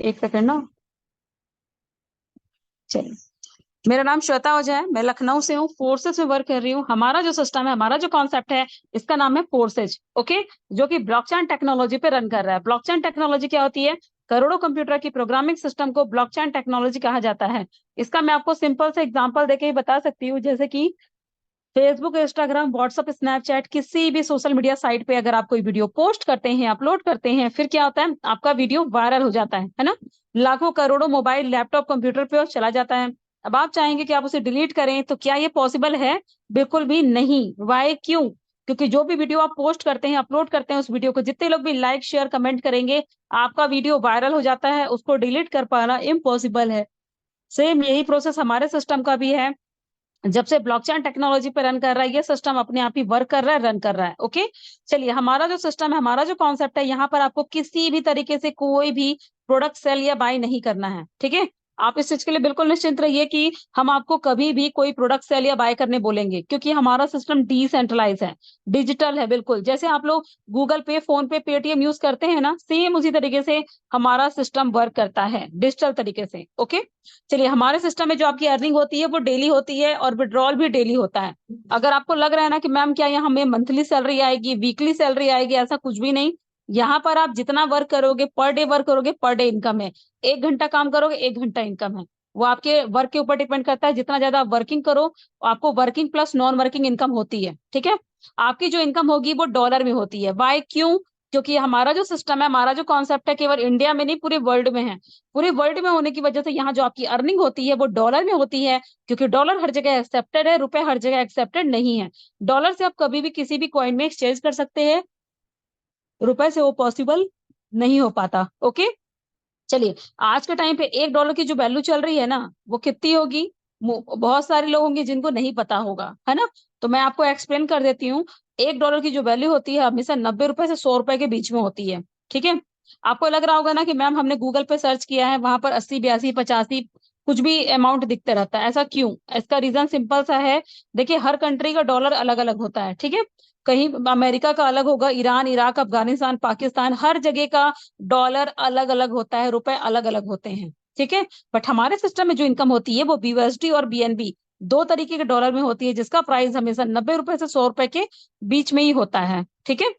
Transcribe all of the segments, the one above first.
एक सेकंड ना। चलिए, मेरा नाम श्वेता ओझा है, मैं लखनऊ से हूँ, फोर्सेज में वर्क कर रही हूँ। हमारा जो सिस्टम है, हमारा जो कॉन्सेप्ट है, इसका नाम है फोर्सेज। ओके, जो कि ब्लॉकचेन टेक्नोलॉजी पे रन कर रहा है। ब्लॉकचेन टेक्नोलॉजी क्या होती है? करोड़ों कंप्यूटर की प्रोग्रामिंग सिस्टम को ब्लॉकचेन टेक्नोलॉजी कहा जाता है। इसका मैं आपको सिंपल से एग्जांपल देके ही बता सकती हूँ, जैसे कि फेसबुक, इंस्टाग्राम, व्हाट्सएप, स्नैपचैट, किसी भी सोशल मीडिया साइट पे अगर आप कोई वीडियो पोस्ट करते हैं, अपलोड करते हैं, फिर क्या होता है, आपका वीडियो वायरल हो जाता है ना। लाखों करोड़ों मोबाइल, लैपटॉप, कंप्यूटर पे वो चला जाता है। अब आप चाहेंगे कि आप उसे डिलीट करें, तो क्या ये पॉसिबल है? बिल्कुल भी नहीं। वाई, क्यों? क्योंकि जो भी वीडियो आप पोस्ट करते हैं, अपलोड करते हैं, उस वीडियो को जितने लोग भी लाइक, शेयर, कमेंट करेंगे, आपका वीडियो वायरल हो जाता है। उसको डिलीट कर पाना इम्पॉसिबल है। सेम यही प्रोसेस हमारे सिस्टम का भी है। जब से ब्लॉकचेन टेक्नोलॉजी पे रन कर रहा है, ये सिस्टम अपने आप ही वर्क कर रहा है, रन कर रहा है। ओके, चलिए, हमारा जो सिस्टम है, हमारा जो कॉन्सेप्ट है, यहाँ पर आपको किसी भी तरीके से कोई भी प्रोडक्ट सेल या बाय नहीं करना है। ठीक है, आप इस चीज के लिए बिल्कुल निश्चिंत रहिए कि हम आपको कभी भी कोई प्रोडक्ट सेल या बाय करने बोलेंगे, क्योंकि हमारा सिस्टम डिसेंट्रलाइज है, डिजिटल है। बिल्कुल जैसे आप लोग गूगल पे, फोन पे, पेटीएम यूज करते हैं ना, सेम उसी तरीके से हमारा सिस्टम वर्क करता है, डिजिटल तरीके से। ओके, चलिए, हमारे सिस्टम में जो आपकी अर्निंग होती है वो डेली होती है, और विड्रॉल भी डेली होता है। अगर आपको लग रहा है ना कि मैम क्या यहाँ हमें मंथली सैलरी आएगी, वीकली सैलरी आएगी, ऐसा कुछ भी नहीं। यहाँ पर आप जितना वर्क करोगे, पर डे वर्क करोगे, पर डे इनकम है। 1 घंटा काम करोगे, 1 घंटा इनकम है। वो आपके वर्क के ऊपर डिपेंड करता है। जितना ज्यादा आप वर्किंग करो, आपको working plus non working income होती है। ठीक है, आपकी जो इनकम होगी वो डॉलर में होती है। वाई, क्यों? क्योंकि हमारा जो सिस्टम है, हमारा जो कॉन्सेप्ट है, केवल इंडिया में नहीं, पूरे वर्ल्ड में है। पूरे वर्ल्ड में होने की वजह से यहाँ जो आपकी अर्निंग होती है वो डॉलर में होती है, क्योंकि डॉलर हर जगह एक्सेप्टेड है, रुपए हर जगह एक्सेप्टेड नहीं है। डॉलर से आप कभी भी किसी भी कॉइन में एक्सचेंज कर सकते हैं, रुपए से वो पॉसिबल नहीं हो पाता। ओके, चलिए, आज के टाइम पे $1 की जो वैल्यू चल रही है ना, वो कितनी होगी? बहुत सारे लोग होंगे जिनको नहीं पता होगा, है ना। तो मैं आपको एक्सप्लेन कर देती हूँ। $1 की जो वैल्यू होती है, हमेशा 90 रुपए से 100 रुपए के बीच में होती है। ठीक है, आपको लग रहा होगा ना कि मैम हमने गूगल पे सर्च किया है, वहां पर 80, 82, 85 कुछ भी अमाउंट दिखते रहता है, ऐसा क्यों? इसका रीजन सिंपल सा है। देखिए, हर कंट्री का डॉलर अलग अलग होता है। ठीक है, कहीं अमेरिका का अलग होगा, ईरान, इराक, अफगानिस्तान, पाकिस्तान, हर जगह का डॉलर अलग अलग होता है, रुपए अलग अलग होते हैं। ठीक है, बट हमारे सिस्टम में जो इनकम होती है वो बीयूएसडी और बीएनबी, दो तरीके के डॉलर में होती है, जिसका प्राइस हमेशा 90 रुपए से 100 रुपए के बीच में ही होता है। ठीक है,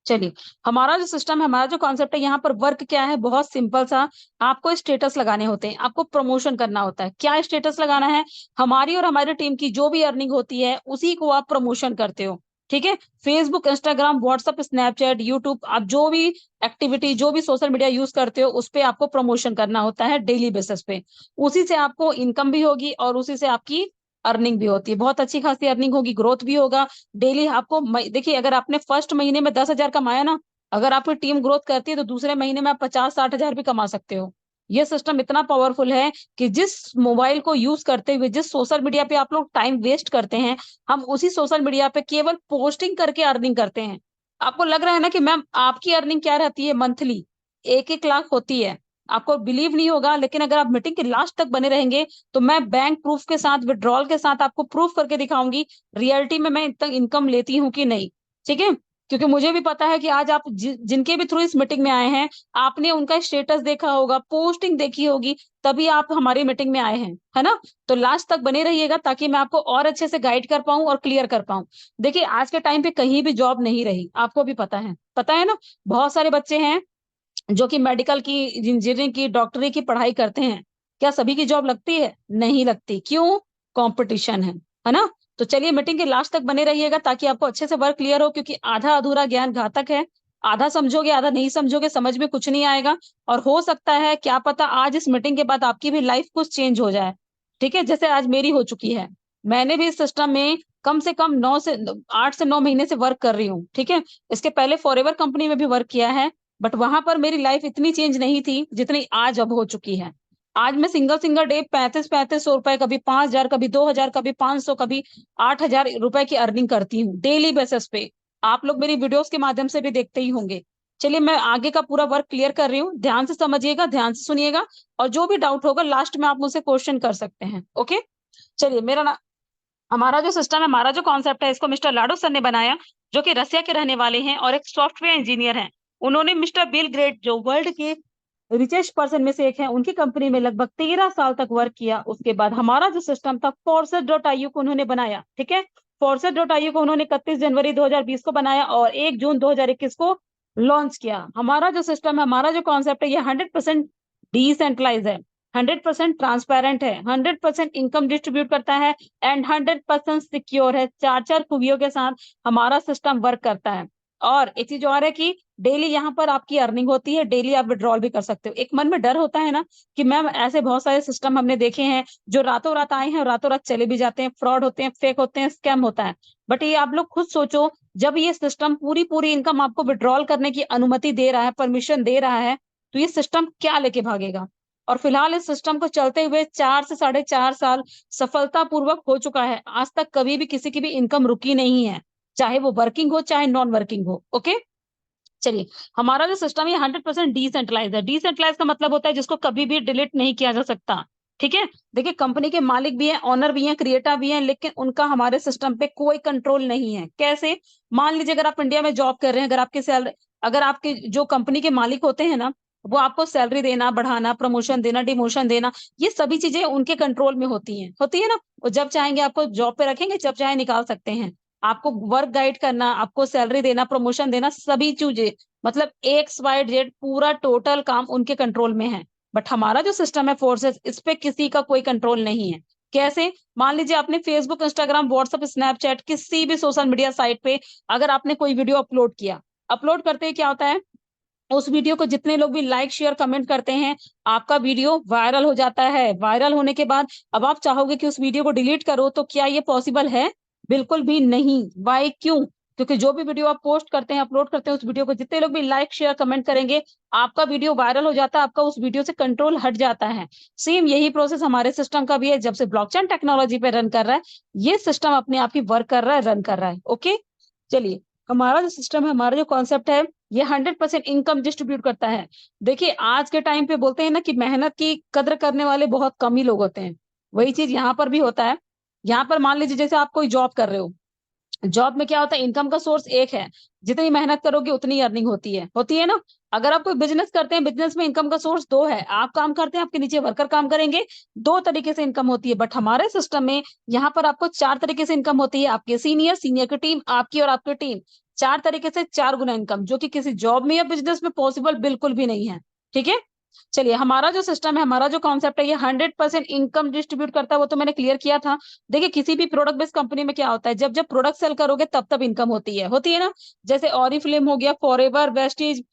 चलिए, हमारा जो सिस्टम है, हमारा जो कॉन्सेप्ट है, यहाँ पर वर्क क्या है? बहुत सिंपल सा। आपको स्टेटस लगाने होते हैं, आपको प्रमोशन करना होता है। क्या स्टेटस लगाना है? हमारी और हमारी टीम की जो भी अर्निंग होती है, उसी को आप प्रमोशन करते हो। ठीक है, Facebook, Instagram, WhatsApp, Snapchat, YouTube, आप जो भी एक्टिविटी, जो भी सोशल मीडिया यूज करते हो, उस पे आपको प्रमोशन करना होता है डेली बेसिस पे। उसी से आपको इनकम भी होगी, और उसी से आपकी अर्निंग भी होती है। बहुत अच्छी खासी अर्निंग होगी, ग्रोथ भी होगा डेली आपको। देखिए, अगर आपने फर्स्ट महीने में 10,000 कमाया ना, अगर आपकी टीम ग्रोथ करती है, तो दूसरे महीने में आप 50-60 हजार भी कमा सकते हो। ये सिस्टम इतना पावरफुल है कि जिस मोबाइल को यूज करते हुए, जिस सोशल मीडिया पे आप लोग टाइम वेस्ट करते हैं, हम उसी सोशल मीडिया पे केवल पोस्टिंग करके अर्निंग करते हैं। आपको लग रहा है ना कि मैम आपकी अर्निंग क्या रहती है मंथली? 1-1 लाख होती है। आपको बिलीव नहीं होगा, लेकिन अगर आप मीटिंग के लास्ट तक बने रहेंगे, तो मैं बैंक प्रूफ के साथ, विड्रॉल के साथ आपको प्रूफ करके दिखाऊंगी रियलिटी में मैं इतना इनकम लेती हूँ कि नहीं। ठीक है, क्योंकि मुझे भी पता है कि आज आप जिनके भी थ्रू इस मीटिंग में आए हैं, आपने उनका स्टेटस देखा होगा, पोस्टिंग देखी होगी, तभी आप हमारी मीटिंग में आए हैं, है ना। तो लास्ट तक बने रहिएगा, ताकि मैं आपको और अच्छे से गाइड कर पाऊं और क्लियर कर पाऊं। देखिए, आज के टाइम पे कहीं भी जॉब नहीं रही, आपको भी पता है ना। बहुत सारे बच्चे हैं जो कि मेडिकल की, इंजीनियरिंग की, डॉक्टरी की पढ़ाई करते हैं। क्या सभी की जॉब लगती है? नहीं लगती। क्यों? कंपटीशन है ना। तो चलिए, मीटिंग के लास्ट तक बने रहिएगा, ताकि आपको अच्छे से वर्क क्लियर हो, क्योंकि आधा अधूरा ज्ञान घातक है। आधा समझोगे, आधा नहीं समझोगे, समझ में कुछ नहीं आएगा। और हो सकता है, क्या पता, आज इस मीटिंग के बाद आपकी भी लाइफ कुछ चेंज हो जाए। ठीक है, जैसे आज मेरी हो चुकी है। मैंने भी इस सिस्टम में कम से कम 8 से 9 महीने से वर्क कर रही हूँ। ठीक है, इसके पहले फॉरएवर कंपनी में भी वर्क किया है, बट वहां पर मेरी लाइफ इतनी चेंज नहीं थी जितनी आज अब हो चुकी है। आज मैं सिंगल सिंगल डे 35-35 सौ रुपए, कभी 5,000, कभी 2,000, कभी 500, कभी 8,000 रुपए की अर्निंग करती हूँ डेली बेसिस पे। आप लोग मेरी वीडियोस के माध्यम से भी देखते ही होंगे। चलिए, मैं आगे का पूरा वर्क क्लियर कर रही हूँ, ध्यान से समझिएगा, ध्यान से सुनिएगा, और जो भी डाउट होगा लास्ट में आप मुझसे क्वेश्चन कर सकते हैं। ओके, चलिए, हमारा जो सिस्टम है, हमारा जो कॉन्सेप्ट है, इसको मिस्टर लाडो सर ने बनाया, जो कि रसिया के रहने वाले हैं और एक सॉफ्टवेयर इंजीनियर हैं। उन्होंने मिस्टर बिल गेट, जो वर्ल्ड के रिचेस्ट पर्सन में से एक है, उनकी कंपनी में लगभग 13 साल तक वर्क किया। उसके बाद हमारा जो सिस्टम था forces.io को उन्होंने बनाया, ठीक है। forces.io को उन्होंने 31 जनवरी 2020 को बनाया और 1 जून 2021 को लॉन्च किया। हमारा जो सिस्टम है, हमारा जो कॉन्सेप्ट है, ये 100% डिसेंट्रलाइज है, 100% ट्रांसपेरेंट है, 100% इनकम डिस्ट्रीब्यूट करता है एंड 100% सिक्योर है। 4 खूबियों के साथ हमारा सिस्टम वर्क करता है। और एक चीज और है कि डेली यहाँ पर आपकी अर्निंग होती है, डेली आप विड्रॉल भी कर सकते हो। एक मन में डर होता है ना कि मैम ऐसे बहुत सारे सिस्टम हमने देखे हैं जो रातों रात आए हैं और रातों रात चले भी जाते हैं, फ्रॉड होते हैं, फेक होते हैं, स्कैम होता है। बट ये आप लोग खुद सोचो, जब ये सिस्टम पूरी पूरी इनकम आपको विड्रॉल करने की अनुमति दे रहा है, परमिशन दे रहा है, तो ये सिस्टम क्या लेके भागेगा। और फिलहाल इस सिस्टम को चलते हुए 4 से 4.5 साल सफलतापूर्वक हो चुका है। आज तक कभी भी किसी की भी इनकम रुकी नहीं है, चाहे वो वर्किंग हो चाहे नॉन वर्किंग हो। ओके, चलिए, हमारा जो सिस्टम है 100% डिसेंट्रलाइज है। डिसेंट्रलाइज का मतलब होता है जिसको कभी भी डिलीट नहीं किया जा सकता, ठीक है। देखिए, कंपनी के मालिक भी हैं, ऑनर भी हैं, क्रिएटर भी हैं, लेकिन उनका हमारे सिस्टम पे कोई कंट्रोल नहीं है। कैसे? मान लीजिए अगर आप इंडिया में जॉब कर रहे हैं, अगर आपके जो कंपनी के मालिक होते हैं ना, वो आपको सैलरी देना, बढ़ाना, प्रमोशन देना, डिमोशन देना, ये सभी चीजें उनके कंट्रोल में होती है ना। वो जब चाहेंगे आपको जॉब पे रखेंगे, जब चाहे निकाल सकते हैं। आपको वर्क गाइड करना, आपको सैलरी देना, प्रमोशन देना, सभी चीजें, मतलब XYZ पूरा टोटल काम उनके कंट्रोल में है। बट हमारा जो सिस्टम है फोर्सेस, इस पे किसी का कोई कंट्रोल नहीं है। कैसे? मान लीजिए आपने फेसबुक, इंस्टाग्राम, व्हाट्सएप, स्नैपचैट, किसी भी सोशल मीडिया साइट पे अगर आपने कोई वीडियो अपलोड किया, अपलोड करते ही क्या होता है, उस वीडियो को जितने लोग भी लाइक, शेयर, कमेंट करते हैं, आपका वीडियो वायरल हो जाता है। वायरल होने के बाद अब आप चाहोगे कि उस वीडियो को डिलीट करो, तो क्या ये पॉसिबल है? बिल्कुल भी नहीं। वाई? क्यों? क्योंकि जो भी वीडियो आप पोस्ट करते हैं, अपलोड करते हैं, उस वीडियो को जितने लोग भी लाइक, शेयर, कमेंट करेंगे, आपका वीडियो वायरल हो जाता है, आपका उस वीडियो से कंट्रोल हट जाता है। सेम यही प्रोसेस हमारे सिस्टम का भी है। जब से ब्लॉकचेन टेक्नोलॉजी पे रन कर रहा है, ये सिस्टम अपने आप ही वर्क कर रहा है, रन कर रहा है। ओके, चलिए, हमारा जो सिस्टम है, हमारा जो कॉन्सेप्ट है, ये 100% इनकम डिस्ट्रीब्यूट करता है। देखिए, आज के टाइम पे बोलते हैं ना कि मेहनत की कद्र करने वाले बहुत कम ही लोग होते हैं, वही चीज यहाँ पर भी होता है। यहाँ पर मान लीजिए जैसे आप कोई जॉब कर रहे हो, जॉब में क्या होता है, इनकम का सोर्स एक है, जितनी मेहनत करोगे उतनी अर्निंग होती है ना। अगर आप कोई बिजनेस करते हैं, बिजनेस में इनकम का सोर्स दो है, आप काम करते हैं, आपके नीचे वर्कर काम करेंगे, दो तरीके से इनकम होती है। बट हमारे सिस्टम में यहाँ पर आपको 4 तरीके से इनकम होती है। आपके सीनियर की टीम, आपकी और आपकी टीम, 4 तरीके से 4 गुना इनकम, जो कि किसी जॉब में या बिजनेस में पॉसिबल बिल्कुल भी नहीं है, ठीक है। चलिए, हमारा जो सिस्टम है, हमारा जो कॉन्सेप्ट है, ये 100% इनकम डिस्ट्रीब्यूट करता है, वो तो मैंने क्लियर किया था। देखिए, किसी भी प्रोडक्ट बेस्ड कंपनी में क्या होता है, जब जब प्रोडक्ट सेल करोगे तब तब इनकम होती है ना। जैसे ऑरिफ्लेम हो गया, फॉरएवर, वेस्टीज,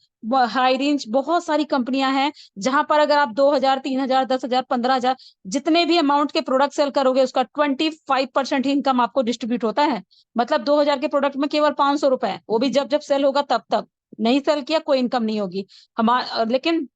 हाई रेंज, बहुत सारी कंपनियां हैं जहां पर अगर आप 2,000, 3,000, 10,000, 15,000 जितने भी अमाउंट के प्रोडक्ट सेल करोगे, उसका 25% ही इनकम आपको डिस्ट्रीब्यूट होता है। मतलब 2,000 के प्रोडक्ट में केवल 500 रुपए, वो भी जब जब सेल होगा तब तब, नहीं सेल किया कोई इनकम नहीं होगी। लेकिन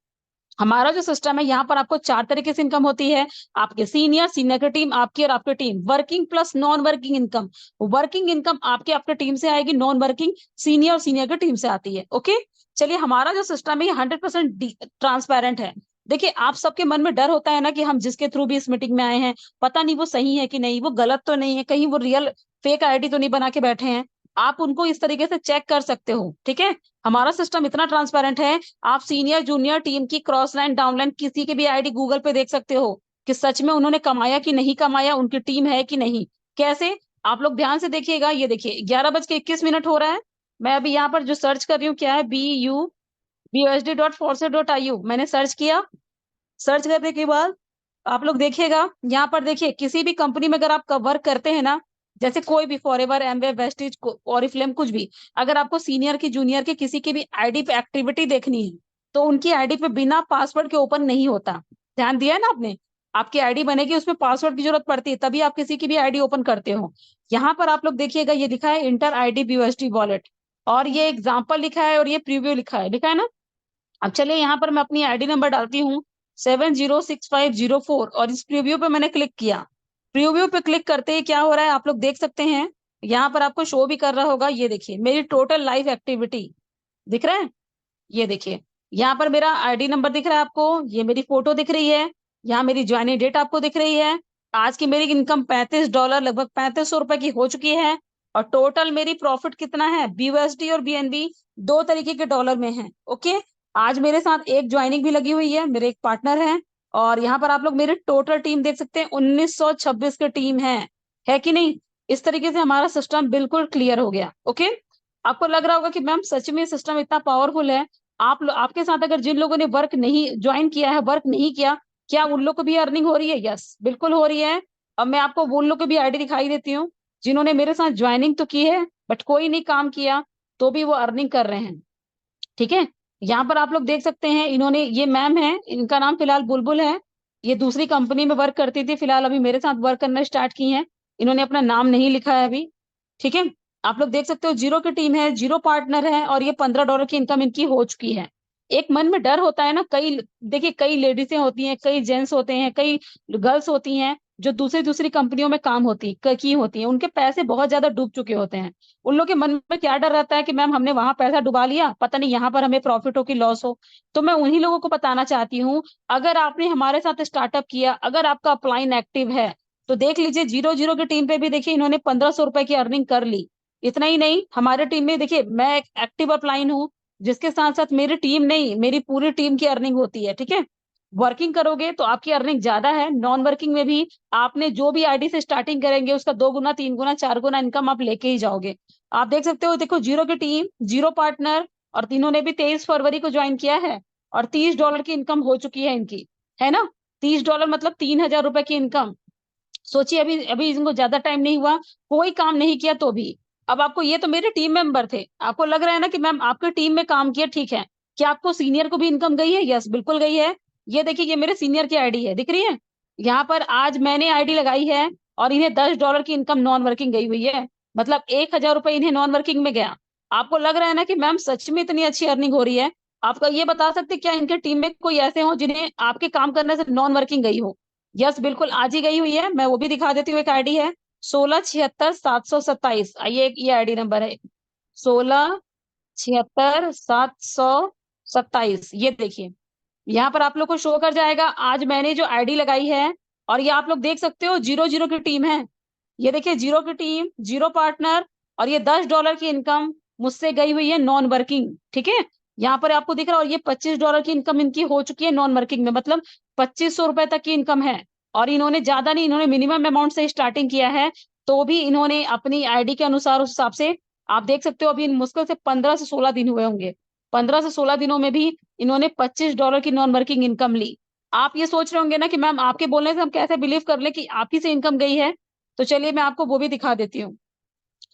हमारा जो सिस्टम है, यहाँ पर आपको 4 तरीके से इनकम होती है। आपके सीनियर की टीम, आपकी और आपकी team, working plus non working income. Working income आपके आपके टीम से आएगी, नॉन वर्किंग सीनियर की टीम से आती है। ओके, चलिए, हमारा जो सिस्टम है, ये 100% ट्रांसपेरेंट है। देखिए, आप सबके मन में डर होता है ना कि हम जिसके थ्रू भी इस मीटिंग में आए हैं, पता नहीं वो सही है कि नहीं, वो गलत तो नहीं है, कहीं वो रियल फेक आईडी तो नहीं बना के बैठे हैं। आप उनको इस तरीके से चेक कर सकते हो, ठीक है। हमारा सिस्टम इतना ट्रांसपेरेंट है, आप सीनियर जूनियर टीम की क्रॉस लाइन, डाउनलाइन, किसी की भी आईडी गूगल पे देख सकते हो कि सच में उन्होंने कमाया कि नहीं कमाया, उनकी टीम है कि नहीं। कैसे? आप लोग ध्यान से देखिएगा, ये देखिए 11:21 हो रहा है। मैं अभी यहाँ पर जो सर्च कर रही हूँ, क्या है, BUBUSD.force.IU, मैंने सर्च किया। सर्च करने के बाद आप लोग देखिएगा, यहाँ पर देखिए, किसी भी कंपनी में अगर आप वर्क करते हैं ना, जैसे कोई भी फॉरएवर, एमवे, वेस्टिज, ऑरिफ्लेम, कुछ भी, अगर आपको सीनियर की, जूनियर की, किसी की भी आईडी पे एक्टिविटी देखनी है, तो उनकी आईडी पे बिना पासवर्ड के ओपन नहीं होता। ध्यान दिया है ना आपने? आपकी आईडी बनेगी, उसमें पासवर्ड की जरूरत पड़ती है, तभी आप किसी की भी आईडी ओपन करते हो। यहाँ पर आप लोग देखिएगा, ये लिखा है इंटर आईडी BUSD वॉलेट, और ये एग्जाम्पल लिखा है, और ये प्रीव्यू लिखा है ना। अब चलिए, यहाँ पर मैं अपनी आईडी नंबर डालती हूँ 706504, और इस प्रीव्यू पे मैंने क्लिक किया। प्रीव्यू पे क्लिक करते ही क्या हो रहा है, आप लोग देख सकते हैं। यहाँ पर आपको शो भी कर रहा होगा, ये देखिए मेरी टोटल लाइव एक्टिविटी दिख रहा है। ये देखिए, यहाँ पर मेरा आईडी नंबर दिख रहा है आपको, ये मेरी फोटो दिख रही है, यहाँ मेरी ज्वाइनिंग डेट आपको दिख रही है। आज की मेरी इनकम $35, लगभग 3500 रुपए की हो चुकी है। और टोटल मेरी प्रॉफिट कितना है, BUSD और BNB, दो तरीके के डॉलर में है। ओके, आज मेरे साथ एक ज्वाइनिंग भी लगी हुई है, मेरे एक पार्टनर हैं। और यहाँ पर आप लोग मेरे टोटल टीम देख सकते हैं, 1926 की टीम है कि नहीं? इस तरीके से हमारा सिस्टम बिल्कुल क्लियर हो गया। ओके, आपको लग रहा होगा कि मैम सच में सिस्टम इतना पावरफुल है। आपके साथ अगर जिन लोगों ने वर्क नहीं ज्वाइन किया है, वर्क नहीं किया, क्या उन लोग को भी अर्निंग हो रही है? यस, बिल्कुल हो रही है। अब मैं आपको उन लोग को भी आईडी दिखाई देती हूँ जिन्होंने मेरे साथ ज्वाइनिंग तो की है बट कोई नहीं काम किया, तो भी वो अर्निंग कर रहे हैं। ठीक है, यहाँ पर आप लोग देख सकते हैं, इन्होंने, ये मैम है, इनका नाम फिलहाल बुलबुल है। ये दूसरी कंपनी में वर्क करती थी, फिलहाल अभी मेरे साथ वर्क करना स्टार्ट की हैं। इन्होंने अपना नाम नहीं लिखा है अभी। ठीक है, आप लोग देख सकते हो, जीरो की टीम है, जीरो पार्टनर है, और ये $15 की इनकम इनकी हो चुकी है। एक मन में डर होता है ना, कई, देखिए कई लेडीजें होती हैं, कई जेंट्स होते हैं, कई गर्ल्स होती हैं जो दूसरी दूसरी कंपनियों में काम की होती हैं, उनके पैसे बहुत ज्यादा डूब चुके होते हैं। उन लोग के मन में क्या डर रहता है कि मैम हमने वहां पैसा डुबा लिया, पता नहीं यहाँ पर हमें प्रॉफिट हो कि लॉस हो। तो मैं उन्हीं लोगों को बताना चाहती हूँ, अगर आपने हमारे साथ स्टार्टअप किया, अगर आपका अपलाइन एक्टिव है, तो देख लीजिए, जीरो जीरो की टीम पे भी देखिए इन्होंने 1500 रुपए की अर्निंग कर ली। इतना ही नहीं, हमारे टीम में देखिए, मैं एक एक्टिव अपलाइन हूँ, जिसके साथ साथ मेरी टीम नहीं, मेरी पूरी टीम की अर्निंग होती है। ठीक है, वर्किंग करोगे तो आपकी अर्निंग ज्यादा है, नॉन वर्किंग में भी आपने जो भी आईडी से स्टार्टिंग करेंगे उसका 2 गुना, 3 गुना, 4 गुना इनकम आप लेके ही जाओगे। आप देख सकते हो, देखो जीरो की टीम, जीरो पार्टनर, और तीनों ने भी 23 फरवरी को ज्वाइन किया है, और $30 की इनकम हो चुकी है इनकी, है ना? $30 मतलब 3000 रुपए की इनकम। सोचिए, अभी अभी इनको ज्यादा टाइम नहीं हुआ, कोई काम नहीं किया तो भी। अब आपको, ये तो मेरे टीम मेंबर थे, आपको लग रहा है ना कि मैम आपके टीम में काम किया, ठीक है, क्या आपको सीनियर को भी इनकम गई है? यस, बिल्कुल गई है। ये देखिए, ये मेरे सीनियर की आईडी है, दिख रही है? यहाँ पर आज मैंने आईडी लगाई है, और इन्हें $10 की इनकम नॉन वर्किंग गई हुई है, मतलब 1000 रुपए इन्हें नॉन वर्किंग में गया। आपको लग रहा है ना कि मैम सच में इतनी अच्छी अर्निंग हो रही है? आपका ये बता सकते क्या इनके टीम में कोई ऐसे हो जिन्हें आपके काम करने से नॉन वर्किंग गई हो? यस, बिल्कुल आज ही गई हुई है, मैं वो भी दिखा देती हूँ। एक आईडी है 1676 727, आइए, ये आईडी नंबर है 1676 727, ये देखिए, यहाँ पर आप लोग को शो कर जाएगा आज मैंने जो आईडी लगाई है। और ये आप लोग देख सकते हो, जीरो जीरो की टीम है, ये देखिए, जीरो की टीम, जीरो पार्टनर, और ये $10 की इनकम मुझसे गई हुई है नॉन वर्किंग। ठीक है, यहाँ पर आपको दिख रहा है, और ये $25 की इनकम इनकी हो चुकी है नॉन वर्किंग में, मतलब 2500 रुपए तक की इनकम है। और इन्होंने ज्यादा नहीं, इन्होंने मिनिमम अमाउंट से स्टार्टिंग किया है, तो भी इन्होंने अपनी आईडी के अनुसार, उस हिसाब से आप देख सकते हो, अभी मुश्किल से 15 से 16 दिन हुए होंगे, 15 से 16 दिनों में भी इन्होंने $25 की नॉन वर्किंग इनकम ली। आप ये सोच रहे होंगे ना कि मैम आपके बोलने से हम कैसे बिलीव कर ले कि आप ही से इनकम गई है? तो चलिए मैं आपको वो भी दिखा देती हूँ।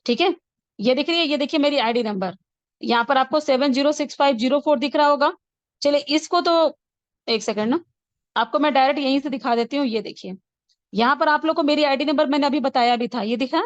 ठीक है, ये दिख रही है, ये देखिए मेरी आईडी नंबर, यहाँ पर आपको 706504 दिख रहा होगा। चलिए इसको तो, एक सेकंड ना, आपको मैं डायरेक्ट यहीं से दिखा देती हूँ। ये देखिए, यहाँ पर आप लोग को मेरी आईडी नंबर मैंने अभी बताया भी था, ये दिखा,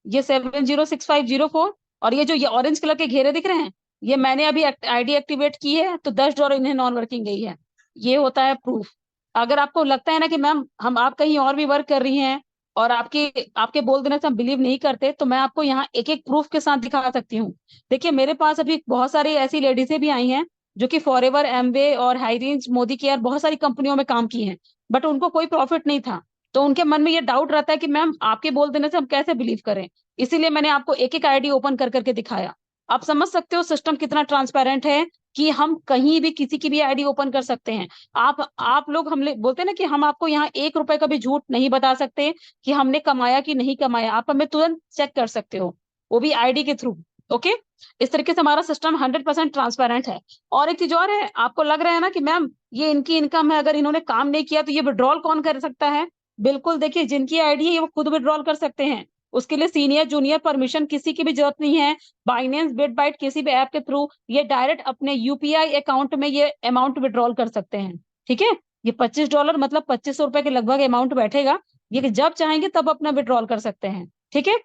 ये 706504। और ये जो ये ऑरेंज कलर के घेरे दिख रहे हैं, ये मैंने अभी आईडी एक्टिवेट की है, तो $10 इन्हें नॉन वर्किंग गई है। ये होता है प्रूफ। अगर आपको लगता है ना कि मैम हम, आप कहीं और भी वर्क कर रही हैं, और आपके आपके बोल देने से हम बिलीव नहीं करते, तो मैं आपको यहाँ एक एक प्रूफ के साथ दिखा सकती हूँ। देखिए, मेरे पास अभी बहुत सारी ऐसी लेडीजें भी आई हैं जो कि फॉरएवर, एमवे और हाई रेंज, मोदी केयर, बहुत सारी कंपनियों में काम की हैं, बट उनको कोई प्रॉफिट नहीं था। तो उनके मन में ये डाउट रहता है कि मैम आपके बोल देने से हम कैसे बिलीव करें। इसीलिए मैंने आपको एक एक आईडी ओपन कर करके दिखाया। आप समझ सकते हो सिस्टम कितना ट्रांसपेरेंट है, कि हम कहीं भी किसी की भी आईडी ओपन कर सकते हैं। आप लोग, बोलते हैं ना कि हम आपको यहाँ 1 रुपए का भी झूठ नहीं बता सकते कि हमने कमाया कि नहीं कमाया, आप हमें तुरंत चेक कर सकते हो, वो भी आईडी के थ्रू। ओके, इस तरीके से हमारा सिस्टम 100% ट्रांसपेरेंट है। और एक चीज और है, आपको लग रहा है ना कि मैम ये इनकी इनकम है, अगर इन्होंने काम नहीं किया तो ये विड्रॉल कौन कर सकता है? बिल्कुल, देखिए, जिनकी आईडी है वो खुद विड्रॉल कर सकते हैं, उसके लिए सीनियर जूनियर परमिशन किसी की भी जरूरत नहीं है। बाइनेंस, बिटबाइट, किसी भी ऐप के थ्रू ये डायरेक्ट अपने यूपीआई अकाउंट में ये अमाउंट विड्रॉल कर सकते हैं। ठीक है, ये $25 मतलब 2500 रुपए के लगभग अमाउंट बैठेगा, ये जब चाहेंगे तब अपना विड्रॉल कर सकते हैं। ठीक है,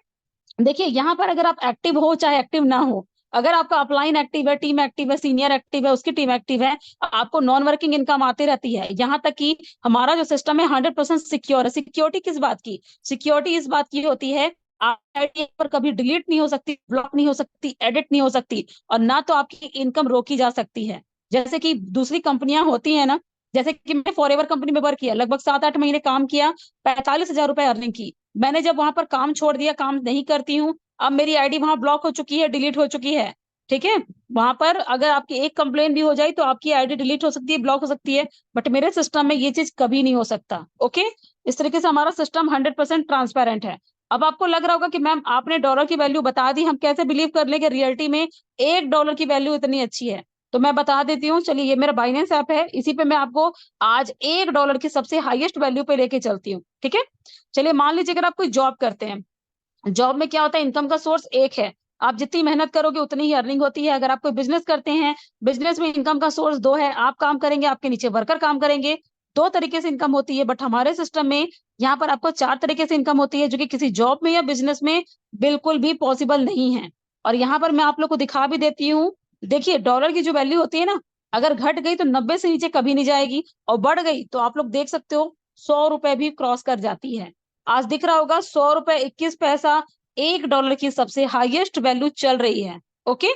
देखिए यहाँ पर अगर आप एक्टिव हो चाहे एक्टिव ना हो, अगर आपका अपलाइन एक्टिव है, टीम एक्टिव है, सीनियर एक्टिव है, उसकी टीम एक्टिव है, आपको नॉन वर्किंग इनकम आती रहती है। यहाँ तक कि हमारा जो सिस्टम है 100% सिक्योर है। सिक्योरिटी किस बात की? सिक्योरिटी इस बात की होती है, आईडी पर कभी डिलीट नहीं हो सकती, ब्लॉक नहीं हो सकती, एडिट नहीं हो सकती, और ना तो आपकी इनकम रोकी जा सकती है। जैसे कि दूसरी कंपनियां होती है ना, जैसे कि मैंने फॉरएवर कंपनी में वर्क किया, लगभग 7-8 महीने काम किया, 45,000 रुपए अर्निंग की। मैंने जब वहां पर काम छोड़ दिया, काम नहीं करती हूँ, अब मेरी आईडी वहां ब्लॉक हो चुकी है, डिलीट हो चुकी है। ठीक है। वहां पर अगर आपकी एक कंप्लेन भी हो जाए तो आपकी आईडी डिलीट हो सकती है, ब्लॉक हो सकती है, बट मेरे सिस्टम में ये चीज कभी नहीं हो सकता। ओके, इस तरीके से हमारा सिस्टम 100% ट्रांसपेरेंट है। अब आपको लग रहा होगा कि मैम आपने डॉलर की वैल्यू बता दी, हम कैसे बिलीव कर लें कि रियलिटी में $1 की वैल्यू इतनी अच्छी है। तो मैं बता देती हूँ, चलिए ये मेरा बाइनेंस ऐप है, इसी पे मैं आपको आज $1 की सबसे हाईएस्ट वैल्यू पे लेके चलती हूँ। ठीक है, चलिए मान लीजिए अगर आप कोई जॉब करते हैं, जॉब में क्या होता है, इनकम का सोर्स एक है, आप जितनी मेहनत करोगे उतनी ही अर्निंग होती है। अगर आप कोई बिजनेस करते हैं, बिजनेस में इनकम का सोर्स दो है, आप काम करेंगे, आपके नीचे वर्कर काम करेंगे, दो तरीके से इनकम होती है। बट हमारे सिस्टम में यहाँ पर आपको चार तरीके से इनकम होती है, जो कि किसी जॉब में या बिजनेस में बिल्कुल भी पॉसिबल नहीं है। और यहाँ पर मैं आप लोग को दिखा भी देती हूँ। देखिए डॉलर की जो वैल्यू होती है ना, अगर घट गई तो 90 से नीचे कभी नहीं जाएगी, और बढ़ गई तो आप लोग देख सकते हो $100 भी क्रॉस कर जाती है। आज दिख रहा होगा $100.21, $1 की सबसे हाईएस्ट वैल्यू चल रही है। ओके,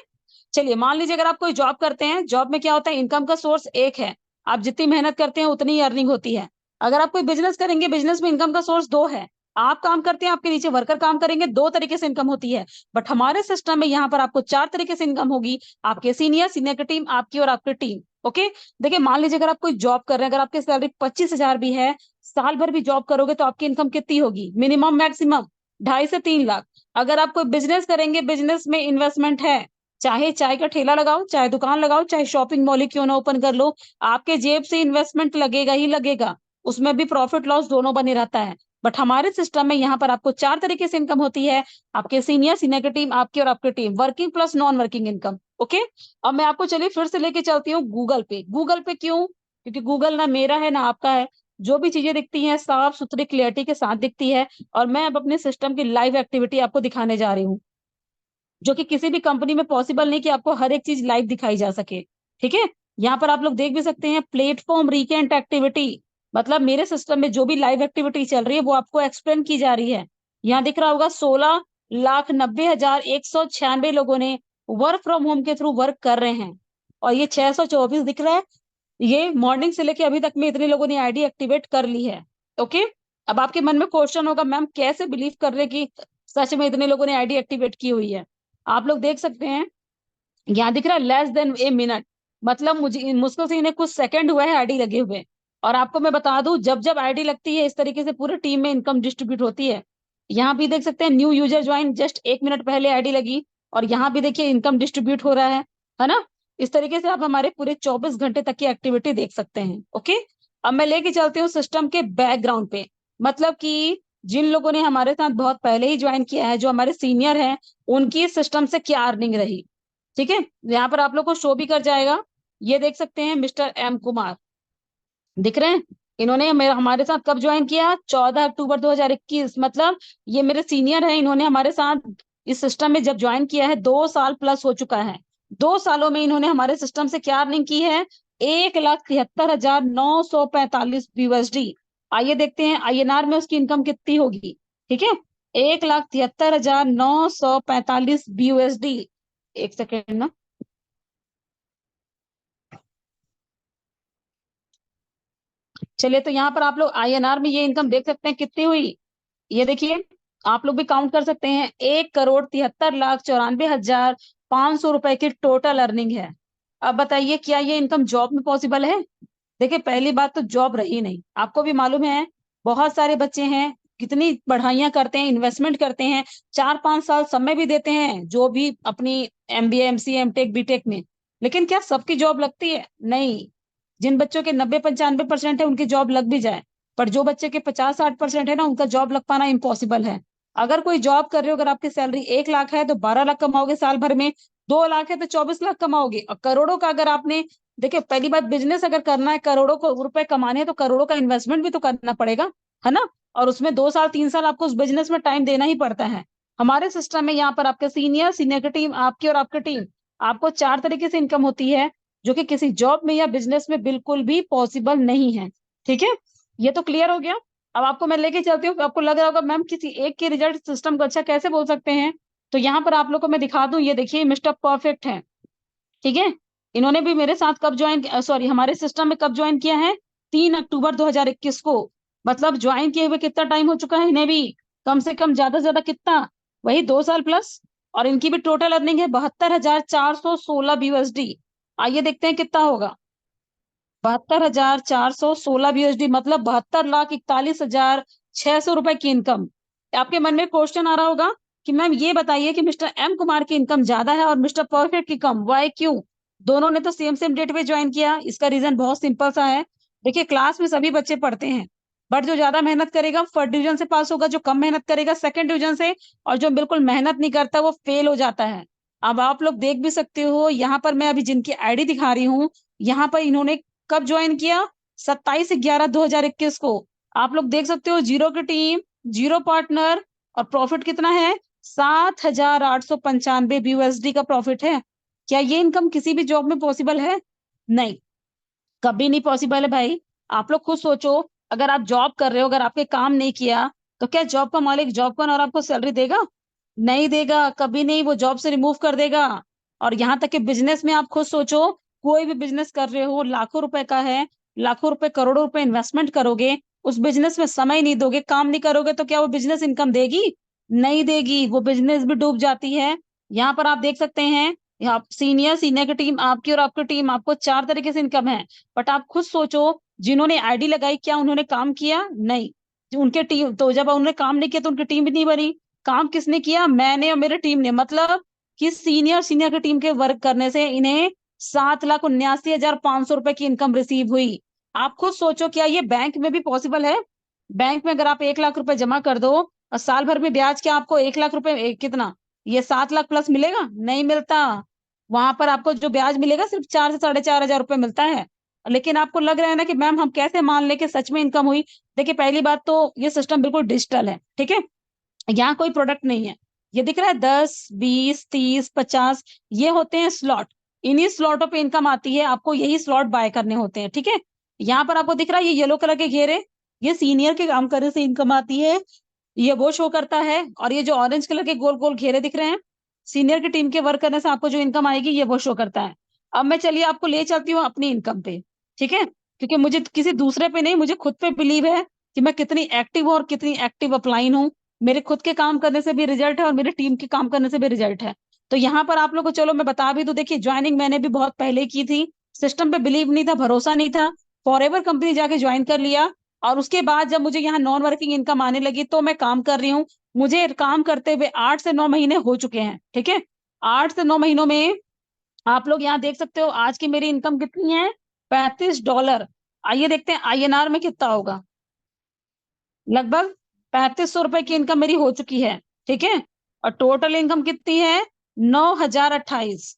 चलिए मान लीजिए अगर आप कोई जॉब करते हैं, जॉब में क्या होता है, इनकम का सोर्स एक है, आप जितनी मेहनत करते हैं उतनी ही अर्निंग होती है। अगर आप कोई बिजनेस करेंगे, बिजनेस में इनकम का सोर्स दो है, आप काम करते हैं, आपके नीचे वर्कर काम करेंगे, दो तरीके से इनकम होती है। बट हमारे सिस्टम में यहाँ पर आपको चार तरीके से इनकम होगी, आपके सीनियर की टीम, आपकी और आपकी टीम। ओके, देखिए मान लीजिए अगर आप कोई जॉब कर रहे हैं, अगर आपकी सैलरी 25,000 भी है, साल भर भी जॉब करोगे तो आपकी इनकम कितनी होगी, मिनिमम मैक्सिमम 2.5 से 3 लाख। अगर आप कोई बिजनेस करेंगे, बिजनेस में इन्वेस्टमेंट है, चाहे चाय का ठेला लगाओ, चाहे दुकान लगाओ, चाहे शॉपिंग मॉल ही क्यों ना ओपन कर लो, आपके जेब से इन्वेस्टमेंट लगेगा ही लगेगा, उसमें भी प्रॉफिट लॉस दोनों बने रहता है। बट हमारे सिस्टम में यहाँ पर आपको चार तरीके से इनकम होती है, आपके सीनियर की टीम, आपकी और आपकी team, working plus non working income. Okay, अब मैं आपको चलिए फिर से लेके चलती हूँ गूगल पे। गूगल पे क्यों? क्योंकि गूगल ना मेरा है ना आपका है, जो भी चीजें दिखती हैं साफ सुथरी क्लियरिटी के साथ दिखती है। और मैं अब अपने सिस्टम की लाइव एक्टिविटी आपको दिखाने जा रही हूँ, जो कि किसी भी कंपनी में पॉसिबल नहीं कि आपको हर एक चीज लाइव दिखाई जा सके। ठीक है, यहाँ पर आप लोग देख भी सकते हैं प्लेटफॉर्म रिकेंट एक्टिविटी, मतलब मेरे सिस्टम में जो भी लाइव एक्टिविटी चल रही है वो आपको एक्सप्लेन की जा रही है। यहाँ दिख रहा होगा 16,90,196 लोगों ने वर्क फ्रॉम होम के थ्रू वर्क कर रहे हैं, और ये 624 दिख रहा है, ये मॉर्निंग से लेके अभी तक में इतने लोगों ने आईडी एक्टिवेट कर ली है। ओके, अब आपके मन में क्वेश्चन होगा मैम कैसे बिलीव कर रहे कि सच में इतने लोगों ने आईडी एक्टिवेट की हुई है। आप लोग देख सकते हैं यहाँ दिख रहा है less than a minute, मतलब मुझे मुश्किल से इन्हें कुछ सेकंड हुआ है आईडी लगे हुए। और आपको मैं बता दूं, जब जब आईडी लगती है इस तरीके से पूरे टीम में इनकम डिस्ट्रीब्यूट होती है। यहाँ भी देख सकते हैं new user join, just 1 minute पहले आईडी लगी, और यहाँ भी देखिए इनकम डिस्ट्रीब्यूट हो रहा है ना। इस तरीके से आप हमारे पूरे 24 घंटे तक की एक्टिविटी देख सकते हैं। ओके, अब मैं लेके चलती हूँ सिस्टम के बैकग्राउंड पे, मतलब कि जिन लोगों ने हमारे साथ बहुत पहले ही ज्वाइन किया है, जो हमारे सीनियर हैं, उनकी सिस्टम से क्या अर्निंग रही। ठीक है, यहाँ पर आप लोग को शो भी कर जाएगा, ये देख सकते हैं मिस्टर एम कुमार दिख रहे हैं, इन्होंने मेरा हमारे साथ कब ज्वाइन किया, 14 अक्टूबर 2021, मतलब ये मेरे सीनियर हैं, इन्होंने हमारे साथ इस सिस्टम में जब ज्वाइन किया है 2 साल प्लस हो चुका है। 2 सालों में इन्होंने हमारे सिस्टम से क्या अर्निंग की है, 1,73,945 USD। आइए देखते हैं INR में उसकी इनकम कितनी होगी। ठीक है, 1,73,945 USD। एक सेकेंड ना, चलिए तो यहाँ पर आप लोग INR में ये इनकम देख सकते हैं कितनी हुई। ये देखिए, आप लोग भी काउंट कर सकते हैं, 1,73,94,500 रुपए की टोटल अर्निंग है। अब बताइए क्या ये इनकम जॉब में पॉसिबल है? देखिए पहली बात तो जॉब रही नहीं, आपको भी मालूम है बहुत सारे बच्चे हैं, कितनी पढ़ाइयाँ करते हैं, इन्वेस्टमेंट करते हैं, 4-5 साल समय भी देते हैं जो भी अपनी MBA MCA MTech BTech में, लेकिन क्या सबकी जॉब लगती है? नहीं। जिन बच्चों के 90-95% है उनकी जॉब लग भी जाए, पर जो बच्चे के 50-60% है ना, उनका जॉब लग पाना इम्पॉसिबल है। अगर कोई जॉब कर रहे हो, अगर आपकी सैलरी 1 लाख है तो 12 लाख कमाओगे साल भर में, 2 लाख है तो 24 लाख कमाओगे। और करोड़ों का अगर आपने, देखिए पहली बात, बिजनेस अगर करना है, करोड़ों को रुपए कमाने हैं, तो करोड़ों का इन्वेस्टमेंट भी तो करना पड़ेगा, है ना। और उसमें 2 साल 3 साल आपको उस बिजनेस में टाइम देना ही पड़ता है। हमारे सिस्टम में यहाँ पर आपके सीनियर की टीम, आपकी और आपकी टीम, आपको चार तरीके से इनकम होती है, जो कि किसी जॉब में या बिजनेस में बिल्कुल भी पॉसिबल नहीं है। ठीक है, ये तो क्लियर हो गया। अब आपको मैं लेके चलती हूँ, आपको लग रहा होगा मैम किसी एक के रिजल्ट सिस्टम को अच्छा कैसे बोल सकते हैं, तो यहाँ पर आप लोग को मैं दिखा दूं, ये देखिए मिस्टर परफेक्ट है। ठीक है, इन्होंने भी मेरे साथ कब ज्वाइन, सॉरी हमारे सिस्टम में कब ज्वाइन किया है, 3 अक्टूबर 2021 को, मतलब ज्वाइन किए हुए कितना टाइम हो चुका है इन्हें भी, कम से कम ज्यादा से ज्यादा कितना, वही 2 साल प्लस। और इनकी भी टोटल अर्निंग है 72,416 BUSD। आइए देखते हैं कितना होगा। 72,416 BUSD मतलब 72,41,600 रुपए की इनकम। आपके मन में क्वेश्चन आ रहा होगा कि मैम ये बताइए कि मिस्टर एम कुमार की इनकम ज्यादा है और मिस्टर परफेक्ट की कम, वाई, क्यों? दोनों ने तो सेम सेम डेट पे ज्वाइन किया। इसका रीजन बहुत सिंपल सा है। देखिए, क्लास में सभी बच्चे पढ़ते हैं, बट जो ज्यादा मेहनत करेगा फर्स्ट डिवीजन से पास होगा, जो कम मेहनत करेगा सेकंड डिवीजन से, और जो बिल्कुल मेहनत नहीं करता वो फेल हो जाता है। अब आप लोग देख भी सकते हो, यहाँ पर मैं अभी जिनकी आईडी दिखा रही हूँ, यहाँ पर इन्होंने कब ज्वाइन किया? 27/11/2021 को। आप लोग देख सकते हो, जीरो की टीम, जीरो पार्टनर, और प्रॉफिट कितना है? 7,895 BUSD का प्रॉफिट है। क्या ये इनकम किसी भी जॉब में पॉसिबल है? नहीं, कभी नहीं पॉसिबल है भाई। आप लोग खुद सोचो, अगर आप जॉब कर रहे हो, अगर आपके काम नहीं किया, तो क्या जॉब का मालिक जॉब पर और आपको सैलरी देगा? नहीं देगा, कभी नहीं, वो जॉब से रिमूव कर देगा। और यहाँ तक कि बिजनेस में आप खुद सोचो, कोई भी बिजनेस कर रहे हो, लाखों रुपए का है, लाखों रुपए करोड़ों रुपए इन्वेस्टमेंट करोगे, उस बिजनेस में समय नहीं दोगे, काम नहीं करोगे, तो क्या वो बिजनेस इनकम देगी? नहीं देगी, वो बिजनेस भी डूब जाती है। यहाँ पर आप देख सकते हैं, यहाँ सीनियर सीनियर की टीम आपकी और आपकी टीम, आपको 4 तरीके से इनकम है। बट आप खुद सोचो, जिन्होंने आईडी लगाई क्या उन्होंने काम किया? नहीं। जो उनके टीम, तो जब उन्होंने काम नहीं किया तो उनकी टीम भी नहीं बनी। काम किसने किया? मैंने और मेरी टीम ने। मतलब कि सीनियर सीनियर की टीम के वर्क करने से इन्हें 7,79,500 रुपए की इनकम रिसीव हुई। आप खुद सोचो, क्या ये बैंक में भी पॉसिबल है? बैंक में अगर आप 1 लाख रुपए जमा कर दो और साल भर में ब्याज क्या आपको 1 लाख रुपए कितना, ये 7 लाख प्लस मिलेगा? नहीं मिलता। वहां पर आपको जो ब्याज मिलेगा सिर्फ 4 से 4,500 रुपए मिलता है। लेकिन आपको लग रहा है ना कि मैम हम कैसे मान ले कि सच में इनकम हुई? देखिए, पहली बात तो ये सिस्टम बिल्कुल डिजिटल है, ठीक है। यहाँ कोई प्रोडक्ट नहीं है। ये दिख रहा है 10, 20, 30, 50, ये होते हैं स्लॉट। इन्हीं स्लॉटों पे इनकम आती है, आपको यही स्लॉट बाय करने होते हैं, ठीक है। यहाँ पर आपको दिख रहा है ये येलो कलर के घेरे, ये सीनियर के काम करने से इनकम आती है, ये वो शो करता है। और ये जो ऑरेंज कलर के गोल गोल घेरे दिख रहे हैं, सीनियर की टीम के वर्क करने से आपको जो इनकम आएगी, ये वो शो करता है। अब मैं चलिए आपको ले चलती हूँ अपनी इनकम पे, ठीक है, क्योंकि मुझे किसी दूसरे पे नहीं, मुझे खुद पे बिलीव है कि मैं कितनी एक्टिव हूँ और कितनी एक्टिव अपलाइन हूँ। मेरे खुद के काम करने से भी रिजल्ट है और मेरी टीम के काम करने से भी रिजल्ट है। तो यहाँ पर आप लोग को चलो मैं बता भी दूं, देखिए ज्वाइनिंग मैंने भी बहुत पहले की थी, सिस्टम पे बिलीव नहीं था, भरोसा नहीं था, फॉरएवर कंपनी जाके ज्वाइन कर लिया। और उसके बाद जब मुझे यहाँ नॉन वर्किंग इनकम आने लगी तो मैं काम कर रही हूँ। मुझे काम करते हुए 8 से 9 महीने हो चुके हैं, ठीक है। 8 से 9 महीनों में आप लोग यहाँ देख सकते हो आज की मेरी इनकम कितनी है? $35। आइए देखते हैं INR में कितना होगा। लगभग 3,500 रुपए की इनकम मेरी हो चुकी है, ठीक है। और टोटल इनकम कितनी है? 9,028।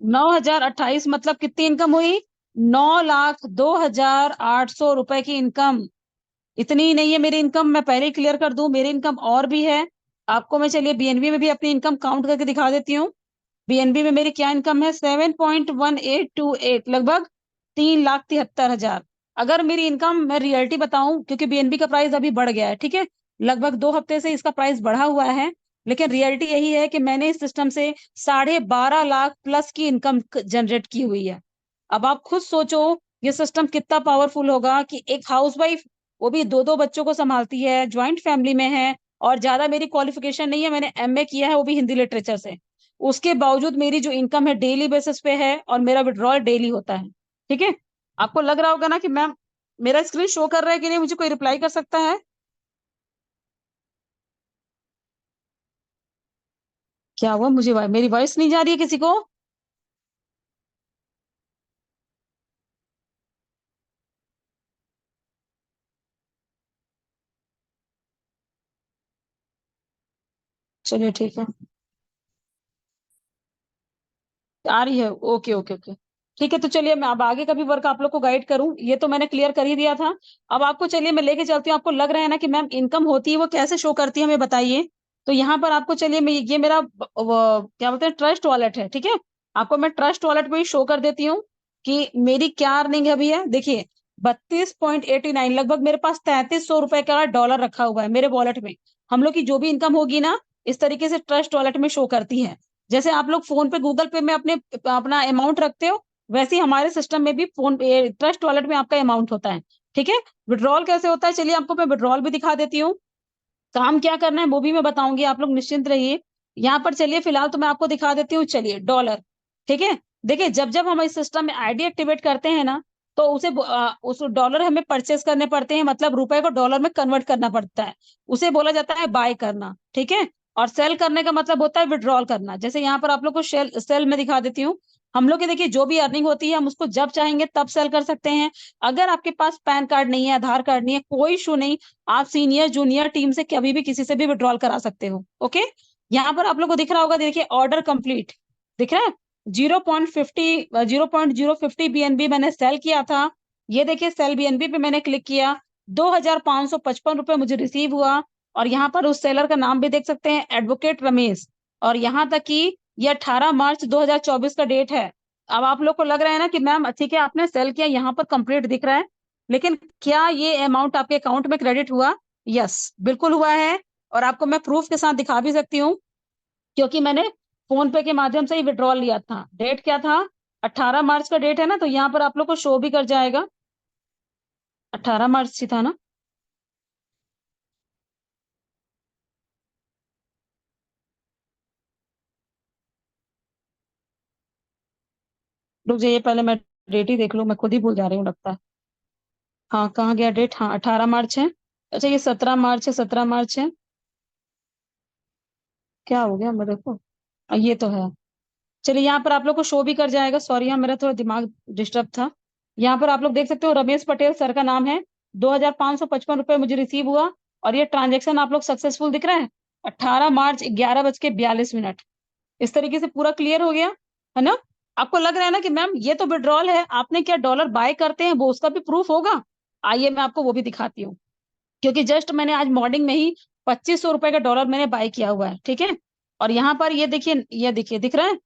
9,028 मतलब कितनी इनकम हुई? 9,02,800 रुपए की इनकम। इतनी ही नहीं है मेरी इनकम, मैं पहले ही क्लियर कर दूं, मेरी इनकम और भी है। आपको मैं चलिए बीएनबी में भी अपनी इनकम काउंट करके दिखा देती हूँ। बीएनबी में मेरी क्या इनकम है? 7.1828, लगभग 3,73,000। अगर मेरी इनकम मैं रियलिटी बताऊं, क्योंकि बीएनबी का प्राइस अभी बढ़ गया है, ठीक है, लगभग 2 हफ्ते से इसका प्राइस बढ़ा हुआ है। लेकिन रियलिटी यही है कि मैंने इस सिस्टम से 12.5 लाख प्लस की इनकम जनरेट की हुई है। अब आप खुद सोचो, ये सिस्टम कितना पावरफुल होगा कि एक हाउसवाइफ, वो भी दो दो बच्चों को संभालती है, ज्वाइंट फैमिली में है, और ज्यादा मेरी क्वालिफिकेशन नहीं है, मैंने एमए किया है वो भी हिंदी लिटरेचर से। उसके बावजूद मेरी जो इनकम है डेली बेसिस पे है और मेरा विड्रॉल डेली होता है, ठीक है। आपको लग रहा होगा ना कि मैम मेरा स्क्रीन शो कर रहा है कि नहीं, मुझे कोई रिप्लाई कर सकता है? क्या हुआ, मुझे मेरी वॉइस नहीं जा रही है किसी को? चलिए ठीक है, आ रही है, ओके ओके ओके। ठीक है, तो चलिए मैं अब आगे का भी वर्क आप लोग को गाइड करूं, ये तो मैंने क्लियर कर ही दिया था। अब आपको चलिए मैं लेके चलती हूँ, आपको लग रहा है ना कि मैम इनकम होती है वो कैसे शो करती है हमें बताइए। तो यहाँ पर आपको चलिए मैं ये मेरा क्या बोलते हैं ट्रस्ट वॉलेट है, ठीक है। आपको मैं ट्रस्ट वॉलेट में ही शो कर देती हूँ कि मेरी क्या अर्निंग है भैया। देखिए 32.89, लगभग मेरे पास 3,300 रुपए का डॉलर रखा हुआ है मेरे वॉलेट में। हम लोग की जो भी इनकम होगी ना, इस तरीके से ट्रस्ट वॉलेट में शो करती है। जैसे आप लोग फोन पे गूगल पे में अपने अपना अमाउंट रखते हो, वैसे ही हमारे सिस्टम में भी फोन ट्रस्ट वॉलेट में आपका अमाउंट होता है, ठीक है। विड्रॉल कैसे होता है, चलिए आपको मैं विड्रॉल भी दिखा देती हूँ। काम क्या करना है वो भी मैं बताऊंगी, आप लोग निश्चिंत रहिए। यहाँ पर चलिए फिलहाल तो मैं आपको दिखा देती हूँ, चलिए डॉलर, ठीक है। देखिए जब जब हम इस सिस्टम में आईडी एक्टिवेट करते हैं ना, तो उस डॉलर हमें परचेस करने पड़ते हैं, मतलब रुपए को डॉलर में कन्वर्ट करना पड़ता है, उसे बोला जाता है बाय करना, ठीक है। और सेल करने का मतलब होता है विड्रॉल करना। जैसे यहाँ पर आप लोग को सेल में दिखा देती हूँ। हम लोग की देखिए जो भी अर्निंग होती है हम उसको जब चाहेंगे तब सेल कर सकते हैं। अगर आपके पास पैन कार्ड नहीं है, आधार कार्ड नहीं है, कोई इशू नहीं, आप सीनियर जूनियर टीम से कभी भी किसी से भी विड्रॉल करा सकते हो, ओके। यहाँ पर आप लोग को दिख रहा होगा, देखिए ऑर्डर कंप्लीट दिख रहा है। 0.50 बीएनबी मैंने सेल किया था। ये देखिए सेल बीएनबी पे मैंने क्लिक किया, 2555 रुपए मुझे रिसीव हुआ। और यहाँ पर उस सेलर का नाम भी देख सकते हैं, एडवोकेट रमेश। और यहाँ तक कि ये 18 मार्च 2024 का डेट है। अब आप लोग को लग रहा है ना कि मैम ठीक है आपने सेल किया, यहाँ पर कंप्लीट दिख रहा है, लेकिन क्या ये अमाउंट आपके अकाउंट में क्रेडिट हुआ? यस, बिल्कुल हुआ है। और आपको मैं प्रूफ के साथ दिखा भी सकती हूँ, क्योंकि मैंने फोन पे के माध्यम से ही विड्रॉल लिया था। डेट क्या था? 18 मार्च का डेट है ना, तो यहाँ पर आप लोग को शो भी कर जाएगा, 18 मार्च ही था ना। रुक जाइए, पहले मैं डेट ही देख लूँ, मैं खुद ही भूल जा रही हूँ लगता है। हाँ कहाँ गया डेट? हाँ 18 मार्च है। अच्छा ये 17 मार्च है, 17 मार्च है। क्या हो गया मैं देखो, ये तो है। चलिए यहाँ पर आप लोग को शो भी कर जाएगा, सॉरी हाँ मेरा थोड़ा दिमाग डिस्टर्ब था। यहाँ पर आप लोग देख सकते हो रमेश पटेल सर का नाम है, 2555 रुपए मुझे रिसीव हुआ। और ये ट्रांजेक्शन आप लोग सक्सेसफुल दिख रहा है, 18 मार्च 11:42। इस तरीके से पूरा क्लियर हो गया, है ना। आपको लग रहा है ना कि मैम ये तो विड्रॉल है, आपने क्या डॉलर बाय करते हैं वो उसका भी प्रूफ होगा? आइए मैं आपको वो भी दिखाती हूँ, क्योंकि जस्ट मैंने आज मॉर्निंग में ही 2500 रुपए का डॉलर मैंने बाय किया हुआ है, ठीक है। और यहाँ पर ये देखिए दिख रहा है,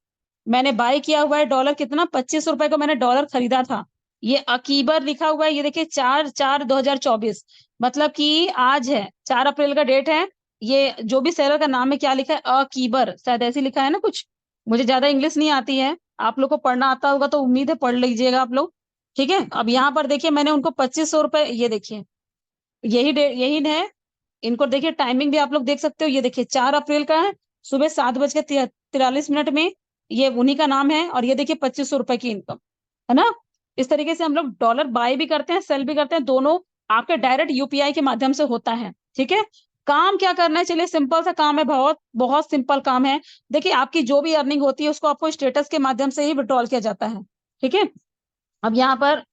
मैंने बाय किया हुआ है डॉलर कितना, 25 रुपए को मैंने डॉलर खरीदा था। ये अकीबर लिखा हुआ है, ये देखिए 4/4/2024, मतलब कि आज है 4 अप्रैल का डेट है। ये जो भी सेलर का नाम है क्या लिखा है, अकीबर, शायद ऐसे लिखा है ना कुछ। मुझे ज्यादा इंग्लिश नहीं आती है, आप लोग को पढ़ना आता होगा तो उम्मीद है पढ़ लीजिएगा आप लोग, ठीक है। अब यहाँ पर देखिए मैंने उनको 2500 रुपए, ये देखिए यही है। इनको देखिए टाइमिंग भी आप लोग देख सकते हो, ये देखिए 4 अप्रैल का है, सुबह 7:43 में। ये उन्हीं का नाम है। और ये देखिए 2500 रुपए की इनकम, है ना। इस तरीके से हम लोग डॉलर बाय भी करते हैं, सेल भी करते हैं, दोनों आपके डायरेक्ट यूपीआई के माध्यम से होता है, ठीक है। काम क्या करना है, चलिए सिंपल सा काम है, बहुत बहुत सिंपल काम है। देखिए आपकी जो भी अर्निंग होती है उसको आपको स्टेटस के माध्यम से ही विड्रॉल किया जाता है, ठीक है। अब यहाँ पर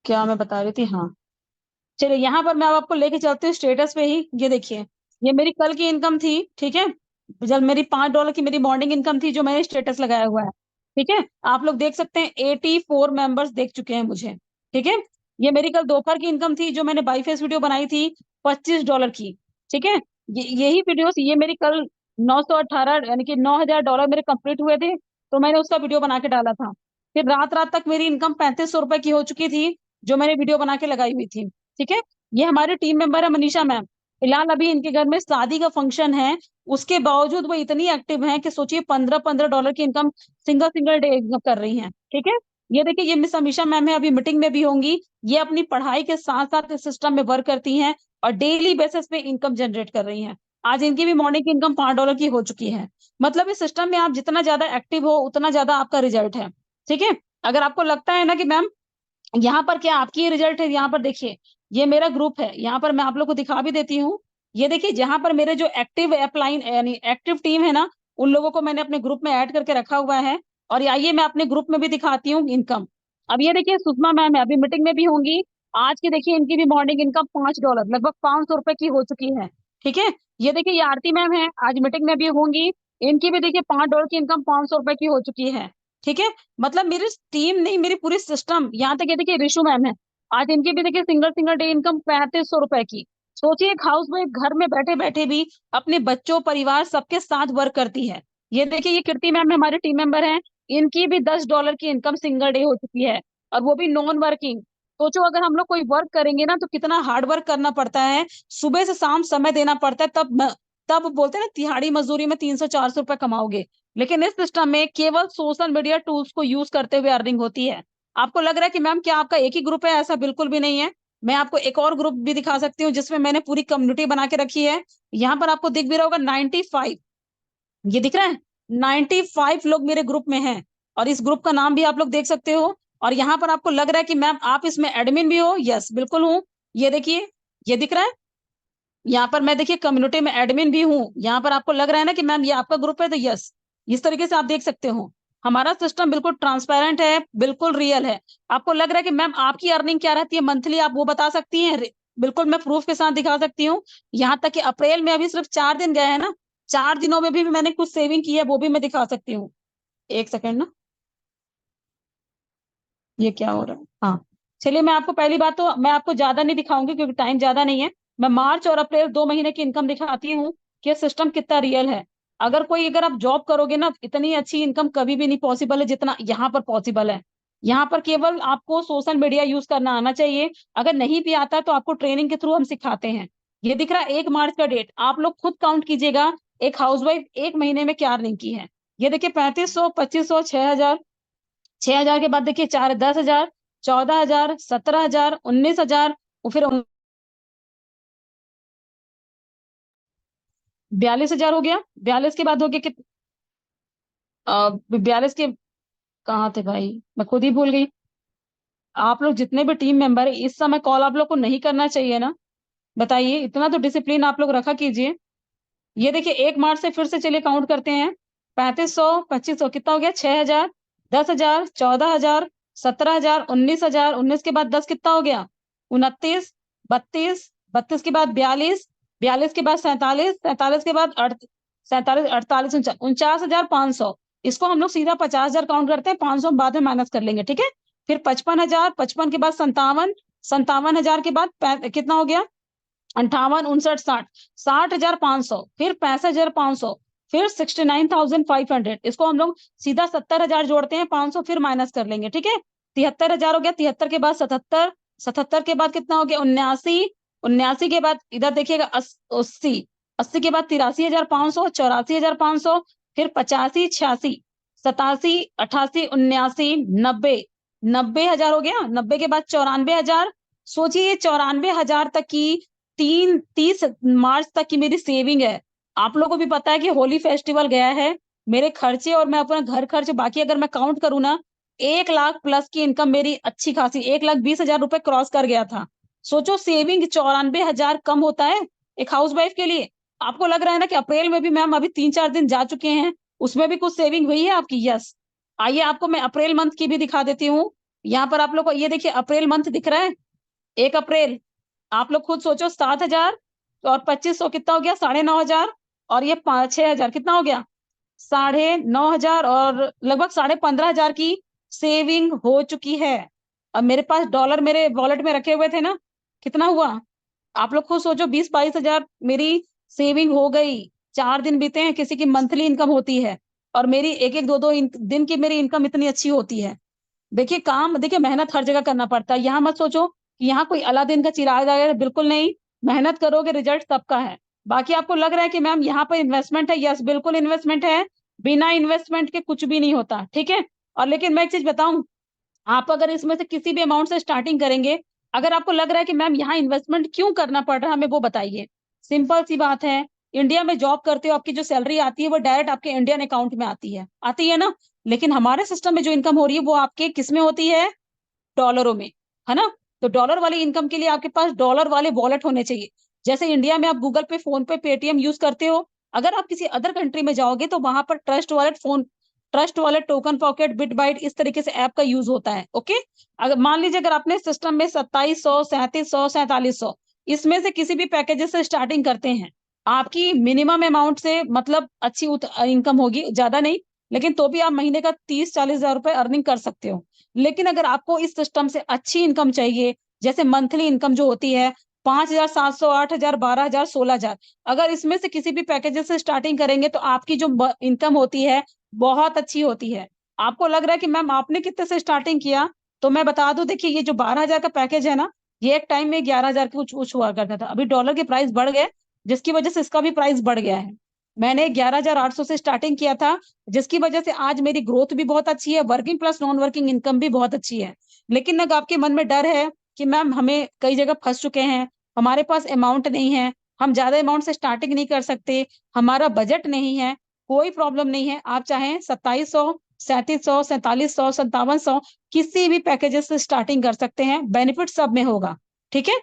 क्या मैं बता रही थी, हाँ चलिए यहाँ पर मैं अब आपको लेके चलती हूँ स्टेटस पे ही। ये देखिए ये मेरी कल की इनकम थी, ठीक है। जब मेरी $5 की मेरी मॉर्निंग इनकम थी, जो मैंने स्टेटस लगाया हुआ है, ठीक है। आप लोग देख सकते हैं 84 मेंबर्स देख चुके हैं मुझे, ठीक है। ये मेरी कल दोपहर की इनकम थी, जो मैंने बाई फेस वीडियो बनाई थी $25 की, ठीक है। यही वीडियोस, ये मेरी कल 918 यानी कि $9,000 मेरे कंप्लीट हुए थे, तो मैंने उसका वीडियो बना के डाला था। फिर रात रात तक मेरी इनकम 3500 रुपए की हो चुकी थी, जो मैंने वीडियो बना के लगाई हुई थी, ठीक है। ये हमारे टीम मेंबर है मनीषा मैम। फिलहाल अभी इनके घर में शादी का फंक्शन है, उसके बावजूद वो इतनी एक्टिव हैं कि सोचिए 15-15 डॉलर की इनकम सिंगल सिंगल डे कर रही हैं, ठीक है। ये देखिए ये मिस अमीषा मैम है, अभी मीटिंग में भी होंगी। ये अपनी पढ़ाई के साथ साथ इस सिस्टम में वर्क करती हैं और डेली बेसिस पे इनकम जनरेट कर रही हैं। आज इनकी भी मॉर्निंग की इनकम $5 की हो चुकी है। मतलब इस सिस्टम में आप जितना ज्यादा एक्टिव हो उतना ज्यादा आपका रिजल्ट है, ठीक है। अगर आपको लगता है ना कि मैम यहाँ पर क्या आपकी रिजल्ट है, यहाँ पर देखिए ये मेरा ग्रुप है, यहाँ पर मैं आप लोग को दिखा भी देती हूँ। ये देखिए जहां पर मेरे जो एक्टिव अप्लाइन यानी एक्टिव टीम है ना, उन लोगों को मैंने अपने ग्रुप में ऐड करके रखा हुआ है। और ये आइए मैं अपने ग्रुप में भी दिखाती हूँ इनकम। अब ये देखिए सुषमा मैम है, अभी मीटिंग में भी होंगी। आज की देखिए इनकी भी मॉर्निंग इनकम $5, लगभग 500 रुपए की हो चुकी है, ठीक है। ये देखिए ये आरती मैम है, आज मीटिंग में भी होंगी। इनकी भी देखिए $5 की इनकम 500 रुपए की हो चुकी है, ठीक है। मतलब मेरी टीम नहीं, मेरी पूरी सिस्टम, यहाँ तक ये देखिए रिशु मैम है, आज इनकी भी देखिए सिंगल सिंगल डे इनकम 3500 रुपए की। सोचिए एक हाउस वाइफ घर में बैठे बैठे भी अपने बच्चों परिवार सबके साथ वर्क करती है। ये देखिए ये कीर्ति मैम हमारे टीम मेंबर हैं, इनकी भी $10 की इनकम सिंगल डे हो चुकी है, और वो भी नॉन वर्किंग। सोचो अगर हम लोग कोई वर्क करेंगे ना तो कितना हार्ड वर्क करना पड़ता है, सुबह से शाम समय देना पड़ता है, तब बोलते हैं ना तिहाड़ी मजदूरी में 300-400 रुपए कमाओगे। लेकिन इस सिस्टम में केवल सोशल मीडिया टूल्स को यूज करते हुए अर्निंग होती है। आपको लग रहा है कि मैम क्या आपका एक ही ग्रुप है? ऐसा बिल्कुल भी नहीं है। मैं आपको एक और ग्रुप भी दिखा सकती हूँ जिसमें मैंने पूरी कम्युनिटी बना के रखी है। यहाँ पर आपको दिख भी रहा होगा 95, ये दिख रहा है 95 लोग मेरे ग्रुप में हैं, और इस ग्रुप का नाम भी आप लोग देख सकते हो। और यहाँ पर आपको लग रहा है कि मैम आप इसमें एडमिन भी हो, यस बिल्कुल हूँ। ये देखिए, ये दिख रहा है, यहाँ पर मैं देखिए कम्युनिटी में एडमिन भी हूँ। यहाँ पर आपको लग रहा है ना कि मैम ये आपका ग्रुप है, तो यस, इस तरीके से आप देख सकते हो। हमारा सिस्टम बिल्कुल ट्रांसपेरेंट है, बिल्कुल रियल है। आपको लग रहा है कि मैम आपकी अर्निंग क्या रहती है मंथली, आप वो बता सकती हैं? बिल्कुल मैं प्रूफ के साथ दिखा सकती हूँ। यहाँ तक कि अप्रैल में अभी सिर्फ 4 दिन गए हैं ना, 4 दिनों में भी मैंने कुछ सेविंग की है, वो भी मैं दिखा सकती हूँ। एक सेकेंड ना, ये क्या हो रहा है? हाँ, चलिए मैं आपको पहली बात तो मैं आपको ज्यादा नहीं दिखाऊंगी क्योंकि टाइम ज्यादा नहीं है। मैं मार्च और अप्रैल 2 महीने की इनकम दिखाती हूँ कि सिस्टम कितना रियल है। अगर आप जॉब करोगे ना, इतनी अच्छी इनकम कभी भी नहीं पॉसिबल है जितना यहाँ पर पॉसिबल है। यहाँ पर केवल आपको सोशल मीडिया यूज करना आना चाहिए। अगर नहीं भी आता तो आपको ट्रेनिंग के थ्रू हम सिखाते हैं। ये दिख रहा है 1 मार्च का डेट, आप लोग खुद काउंट कीजिएगा एक हाउसवाइफ 1 महीने में क्या अर्निंग की है। ये देखिए 3500, 2500, 6000, 6000 के बाद देखिए 10,000, 14,000, 17,000, 19,000, और फिर 42,000 हो गया। 42 के बाद हो गया कि 42 के कहाँ थे भाई, मैं खुद ही भूल गई। आप लोग जितने भी टीम मेंबर है, इस समय कॉल आप लोग को नहीं करना चाहिए ना, बताइए, इतना तो डिसिप्लिन आप लोग रखा कीजिए। ये देखिए 1 मार्च से फिर से चलिए काउंट करते हैं। 3500, 2500 कितना हो गया? 6,000, 10,000, 14,000, 17,000, 19,000, 19 के बाद 10 कितना हो गया? 29, 32, 32 के बाद 42, 42 के बाद 47, 47 के बाद 47, 48, 49,500। इसको हम लोग सीधा 50,000 काउंट करते हैं, 500 बाद में माइनस कर लेंगे, ठीक है। फिर 55,000, 55 के बाद 57, 57,000 के बाद कितना हो गया? 58, 59, 60, 60,500, फिर 65,500, फिर 69,500। इसको हम लोग सीधा 70,000 जोड़ते हैं, 500 फिर माइनस कर लेंगे, ठीक है। 73,000 हो गया, 73 के बाद 77, 77 के बाद कितना हो गया? 79, 79 के बाद इधर देखिएगा 80, 80 के बाद 83,500, 84,500, फिर 85, 86, 87, 88, 89, 90, 90,000 हो गया। 90 के बाद 94,000। सोचिए ये 94,000 तक की 30 मार्च तक की मेरी सेविंग है। आप लोगों को भी पता है कि होली फेस्टिवल गया है, मेरे खर्चे और मैं अपना घर खर्च बाकी अगर मैं काउंट करूँ ना, 1 लाख प्लस की इनकम मेरी अच्छी खासी 1,20,000 रुपए क्रॉस कर गया था। सोचो सेविंग 94,000 कम होता है एक हाउस वाइफ के लिए। आपको लग रहा है ना कि अप्रैल में भी मैम अभी 3-4 दिन जा चुके हैं, उसमें भी कुछ सेविंग हुई है आपकी? यस। आइए आपको मैं अप्रैल मंथ की भी दिखा देती हूँ। यहाँ पर आप लोग को ये देखिए अप्रैल मंथ दिख रहा है, 1 अप्रैल। आप लोग खुद सोचो 7,000 और 2500 कितना हो गया? 9,500, और ये 6,000 कितना हो गया? 9,500, और लगभग 15,500 की सेविंग हो चुकी है। अब मेरे पास डॉलर मेरे वॉलेट में रखे हुए थे ना, कितना हुआ? आप लोग खुद सोचो, 20-22,000 मेरी सेविंग हो गई। 4 दिन बीते हैं, किसी की मंथली इनकम होती है, और मेरी एक एक दो दो दिन की मेरी इनकम इतनी अच्छी होती है। देखिए काम, देखिए मेहनत हर जगह करना पड़ता है। यहाँ मत सोचो कि यहाँ कोई अलादीन का चिराग आएगा, बिल्कुल नहीं। मेहनत करोगे रिजल्ट सबका है। बाकी आपको लग रहा है कि मैम यहाँ पर इन्वेस्टमेंट है, यस बिल्कुल इन्वेस्टमेंट है। बिना इन्वेस्टमेंट के कुछ भी नहीं होता, ठीक है। और लेकिन मैं एक चीज बताऊं, आप अगर इसमें से किसी भी अमाउंट से स्टार्टिंग करेंगे, अगर आपको लग रहा है कि मैम यहाँ इन्वेस्टमेंट क्यों करना पड़ रहा है हमें, वो बताइए। सिंपल सी बात है, इंडिया में जॉब करते हो, आपकी जो सैलरी आती है वो डायरेक्ट आपके इंडियन अकाउंट में आती है ना। लेकिन हमारे सिस्टम में जो इनकम हो रही है वो आपके किस में होती है? डॉलरों में, है ना। तो डॉलर वाली इनकम के लिए आपके पास डॉलर वाले वॉलेट होने चाहिए। जैसे इंडिया में आप गूगल पे, फोन पे, पेटीएम यूज करते हो, अगर आप किसी अदर कंट्री में जाओगे तो वहां पर ट्रस्ट वॉलेट, टोकन पॉकेट, बिटबाइट, इस तरीके से ऐप का यूज होता है, ओके। अगर मान लीजिए अगर आपने सिस्टम में 2700, 3700, 4700 इसमें से किसी भी पैकेजेस से स्टार्टिंग करते हैं, आपकी मिनिमम अमाउंट से मतलब अच्छी इनकम होगी, ज्यादा नहीं, लेकिन तो भी आप महीने का 30-40 हजार रुपए अर्निंग कर सकते हो। लेकिन अगर आपको इस सिस्टम से अच्छी इनकम चाहिए, जैसे मंथली इनकम जो होती है 5,700, 8,000, 12,000, 16,000, अगर इसमें से किसी भी पैकेजेस से स्टार्टिंग करेंगे तो आपकी जो इनकम होती है बहुत अच्छी होती है। आपको लग रहा है कि मैम आपने कितने से स्टार्टिंग किया, तो मैं बता दूं, देखिए ये जो 12,000 का पैकेज है ना, ये एक टाइम में 11,000 के कुछ कुछ हुआ करता था। अभी डॉलर के प्राइस बढ़ गए, जिसकी वजह से इसका भी प्राइस बढ़ गया है। मैंने 11,800 से स्टार्टिंग किया था, जिसकी वजह से आज मेरी ग्रोथ भी बहुत अच्छी है, working plus non working income भी बहुत अच्छी है। लेकिन अगर आपके मन में डर है कि मैम हमें कई जगह फंस चुके हैं, हमारे पास अमाउंट नहीं है, हम ज्यादा अमाउंट से स्टार्टिंग नहीं कर सकते, हमारा बजट नहीं है, कोई प्रॉब्लम नहीं है। आप चाहें 2700, 3700, 4700, 5700 किसी भी पैकेजेस से स्टार्टिंग कर सकते हैं, बेनिफिट सब में होगा। ठीक है,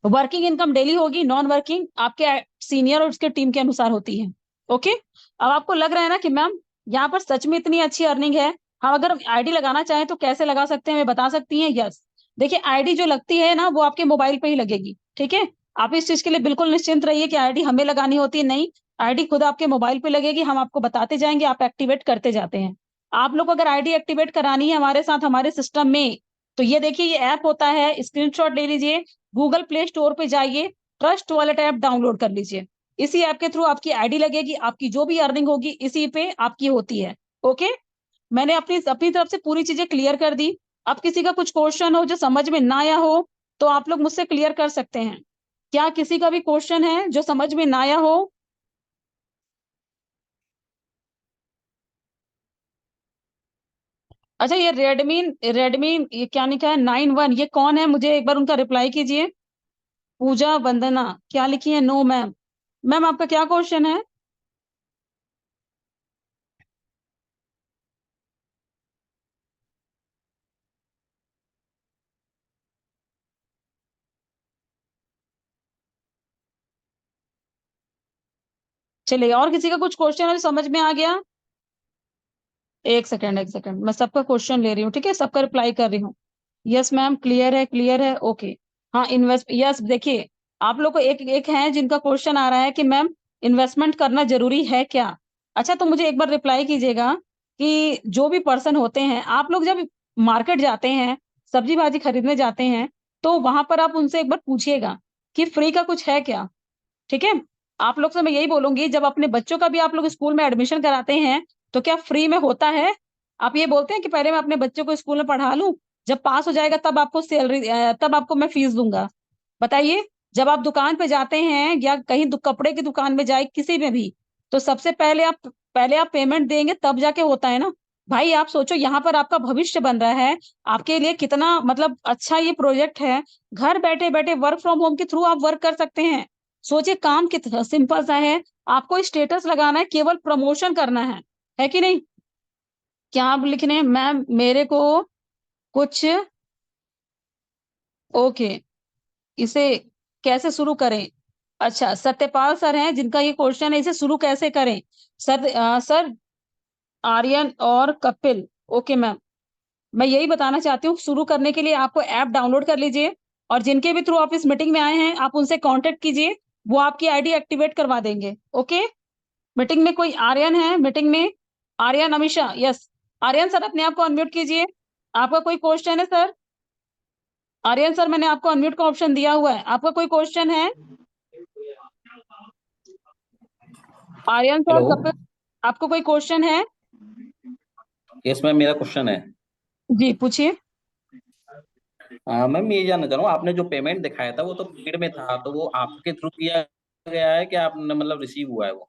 वर्किंग इनकम डेली होगी, नॉन वर्किंग आपके सीनियर और उसके टीम के अनुसार होती है। ओके, अब आपको लग रहा है ना कि मैम यहाँ पर सच में इतनी अच्छी अर्निंग है, हम अगर आईडी लगाना चाहें तो कैसे लगा सकते हैं, हमें बता सकती हैं? यस, देखिए आईडी जो लगती है ना वो आपके मोबाइल पे ही लगेगी। ठीक है, आप इस चीज के लिए बिल्कुल निश्चिंत रहिए कि आईडी हमें लगानी होती है, नहीं, आईडी खुद आपके मोबाइल पे लगेगी, हम आपको बताते जाएंगे, आप एक्टिवेट करते जाते हैं। आप लोग को अगर आईडी एक्टिवेट करानी है हमारे साथ हमारे सिस्टम में, तो ये देखिए ये ऐप होता है, स्क्रीनशॉट ले लीजिए, गूगल प्ले स्टोर पे जाइए, ट्रस्ट वॉलेट ऐप डाउनलोड कर लीजिए। इसी ऐप के थ्रू आपकी आईडी लगेगी, आपकी जो भी अर्निंग होगी इसी पे आपकी होती है। ओके, मैंने अपनी अपनी तरफ से पूरी चीजें क्लियर कर दी। अब किसी का कुछ क्वेश्चन हो जो समझ में ना आया हो तो आप लोग मुझसे क्लियर कर सकते हैं। क्या किसी का भी क्वेश्चन है जो समझ में ना आया हो? अच्छा, ये रेडमी, रेडमी ये क्या लिखा है 91, ये कौन है? मुझे एक बार उनका रिप्लाई कीजिए। पूजा वंदना क्या लिखी है? No ma'am. मैम आपका क्या क्वेश्चन है? चलिए, और किसी का कुछ क्वेश्चन है जो समझ में आ गया? एक सेकंड, एक सेकंड, मैं सबका क्वेश्चन ले रही हूँ, ठीक है, सबका रिप्लाई कर रही हूँ। यस मैम, क्लियर है, क्लियर है, ओके। हाँ, इन्वेस्ट, यस, देखिए आप लोग को एक एक है जिनका क्वेश्चन आ रहा है कि मैम इन्वेस्टमेंट करना जरूरी है क्या? अच्छा, तो मुझे एक बार रिप्लाई कीजिएगा कि जो भी पर्सन होते हैं, आप लोग जब मार्केट जाते हैं, सब्जी भाजी खरीदने जाते हैं, तो वहां पर आप उनसे एक बार पूछिएगा कि फ्री का कुछ है क्या। ठीक है, आप लोग से मैं यही बोलूंगी, जब अपने बच्चों का भी आप लोग स्कूल में एडमिशन कराते हैं तो क्या फ्री में होता है? आप ये बोलते हैं कि पहले मैं अपने बच्चों को स्कूल में पढ़ा लूं, जब पास हो जाएगा तब आपको सैलरी, तब आपको मैं फीस दूंगा? बताइए। जब आप दुकान पे जाते हैं या कहीं कपड़े की दुकान में जाए, किसी में भी, तो सबसे पहले आप पेमेंट देंगे तब जाके होता है ना। भाई आप सोचो, यहाँ पर आपका भविष्य बन रहा है, आपके लिए कितना मतलब अच्छा ये प्रोजेक्ट है। घर बैठे बैठे वर्क फ्रॉम होम के थ्रू आप वर्क कर सकते हैं। सोचिए काम कितना सिंपल सा है, आपको स्टेटस लगाना है, केवल प्रमोशन करना है कि नहीं? क्या आप लिख रहे हैं मैम मेरे को कुछ? ओके, इसे कैसे शुरू करें? अच्छा, सत्यपाल सर हैं जिनका ये क्वेश्चन है, इसे शुरू कैसे करें? सर, सर आर्यन और कपिल, ओके मैम, मैं यही बताना चाहती हूँ, शुरू करने के लिए आपको ऐप डाउनलोड कर लीजिए, और जिनके भी थ्रू आप इस मीटिंग में आए हैं आप उनसे कांटेक्ट कीजिए, वो आपकी आईडी एक्टिवेट करवा देंगे। ओके, मीटिंग में कोई आर्यन है मीटिंग में? आर्यन, अमीषा, यस। आर्यन सर अपने आप को अनम्यूट कीजिए। आपका कोई क्वेश्चन है सर? आर्यन सर, मैंने आपको अनम्यूट का ऑप्शन दिया हुआ है, आपका कोई क्वेश्चन है? Aryan sir, hello. कपिल, आपको कोई क्वेश्चन है? यस मैम, मेरा क्वेश्चन है। जी पूछिए। मैम ये जानना चाह रहा हूँ, आपने जो पेमेंट दिखाया था वो तो पेड में था, तो वो आपके थ्रू किया गया है कि आपने मतलब रिसीव हुआ है वो?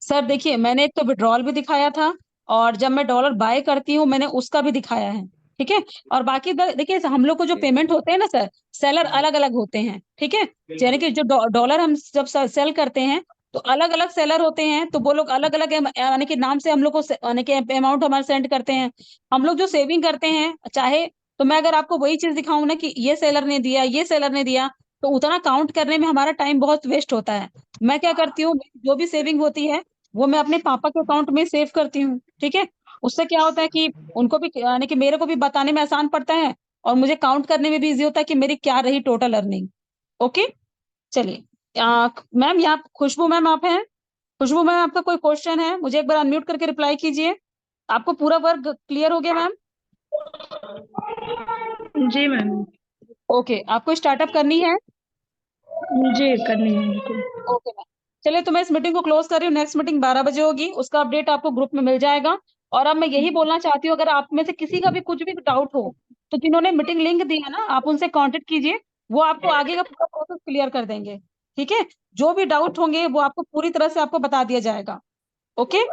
सर देखिए, मैंने एक तो विड्रॉल भी दिखाया था, और जब मैं डॉलर बाय करती हूँ मैंने उसका भी दिखाया है। ठीक है, और बाकी देखिए हम लोग को जो पेमेंट होते हैं ना सर, सेलर अलग अलग होते हैं। ठीक है, यानी कि जो डॉलर हम जब सेल करते हैं तो अलग अलग सेलर होते हैं, तो वो लोग अलग अलग यानी कि नाम से हम लोग को यानी कि अमाउंट हमारे सेंड करते हैं। हम लोग जो सेविंग करते हैं चाहे, तो मैं अगर आपको वही चीज दिखाऊं ना कि ये सेलर ने दिया, ये सेलर ने दिया, तो उतना काउंट करने में हमारा टाइम बहुत वेस्ट होता है। मैं क्या करती हूँ, जो भी सेविंग होती है वो मैं अपने पापा के अकाउंट में सेव करती हूँ। ठीक है, उससे क्या होता है कि उनको भी यानी कि मेरे को भी बताने में आसान पड़ता है, और मुझे काउंट करने में भी इजी होता है कि मेरी क्या रही टोटल अर्निंग। ओके, चलिए, मैम यहाँ खुशबू मैम आप हैं? खुशबू मैम, आपका कोई क्वेश्चन है? मुझे एक बार अनम्यूट करके रिप्लाई कीजिए। आपको पूरा वर्क क्लियर हो गया मैम? जी मैम। ओके, आपको स्टार्टअप करनी है? जी करनी है बिल्कुल। ओके मैम, चलिए तो मैं इस मीटिंग को क्लोज कर रही हूँ, नेक्स्ट मीटिंग 12 बजे होगी, उसका अपडेट आपको ग्रुप में मिल जाएगा। और अब मैं यही बोलना चाहती हूँ, अगर आप में से किसी का भी कुछ भी डाउट हो तो जिन्होंने मीटिंग लिंक दिया ना आप उनसे कांटेक्ट कीजिए, वो आपको आगे का पूरा प्रोसेस क्लियर कर देंगे। ठीक है, जो भी डाउट होंगे वो आपको पूरी तरह से आपको बता दिया जाएगा। ओके।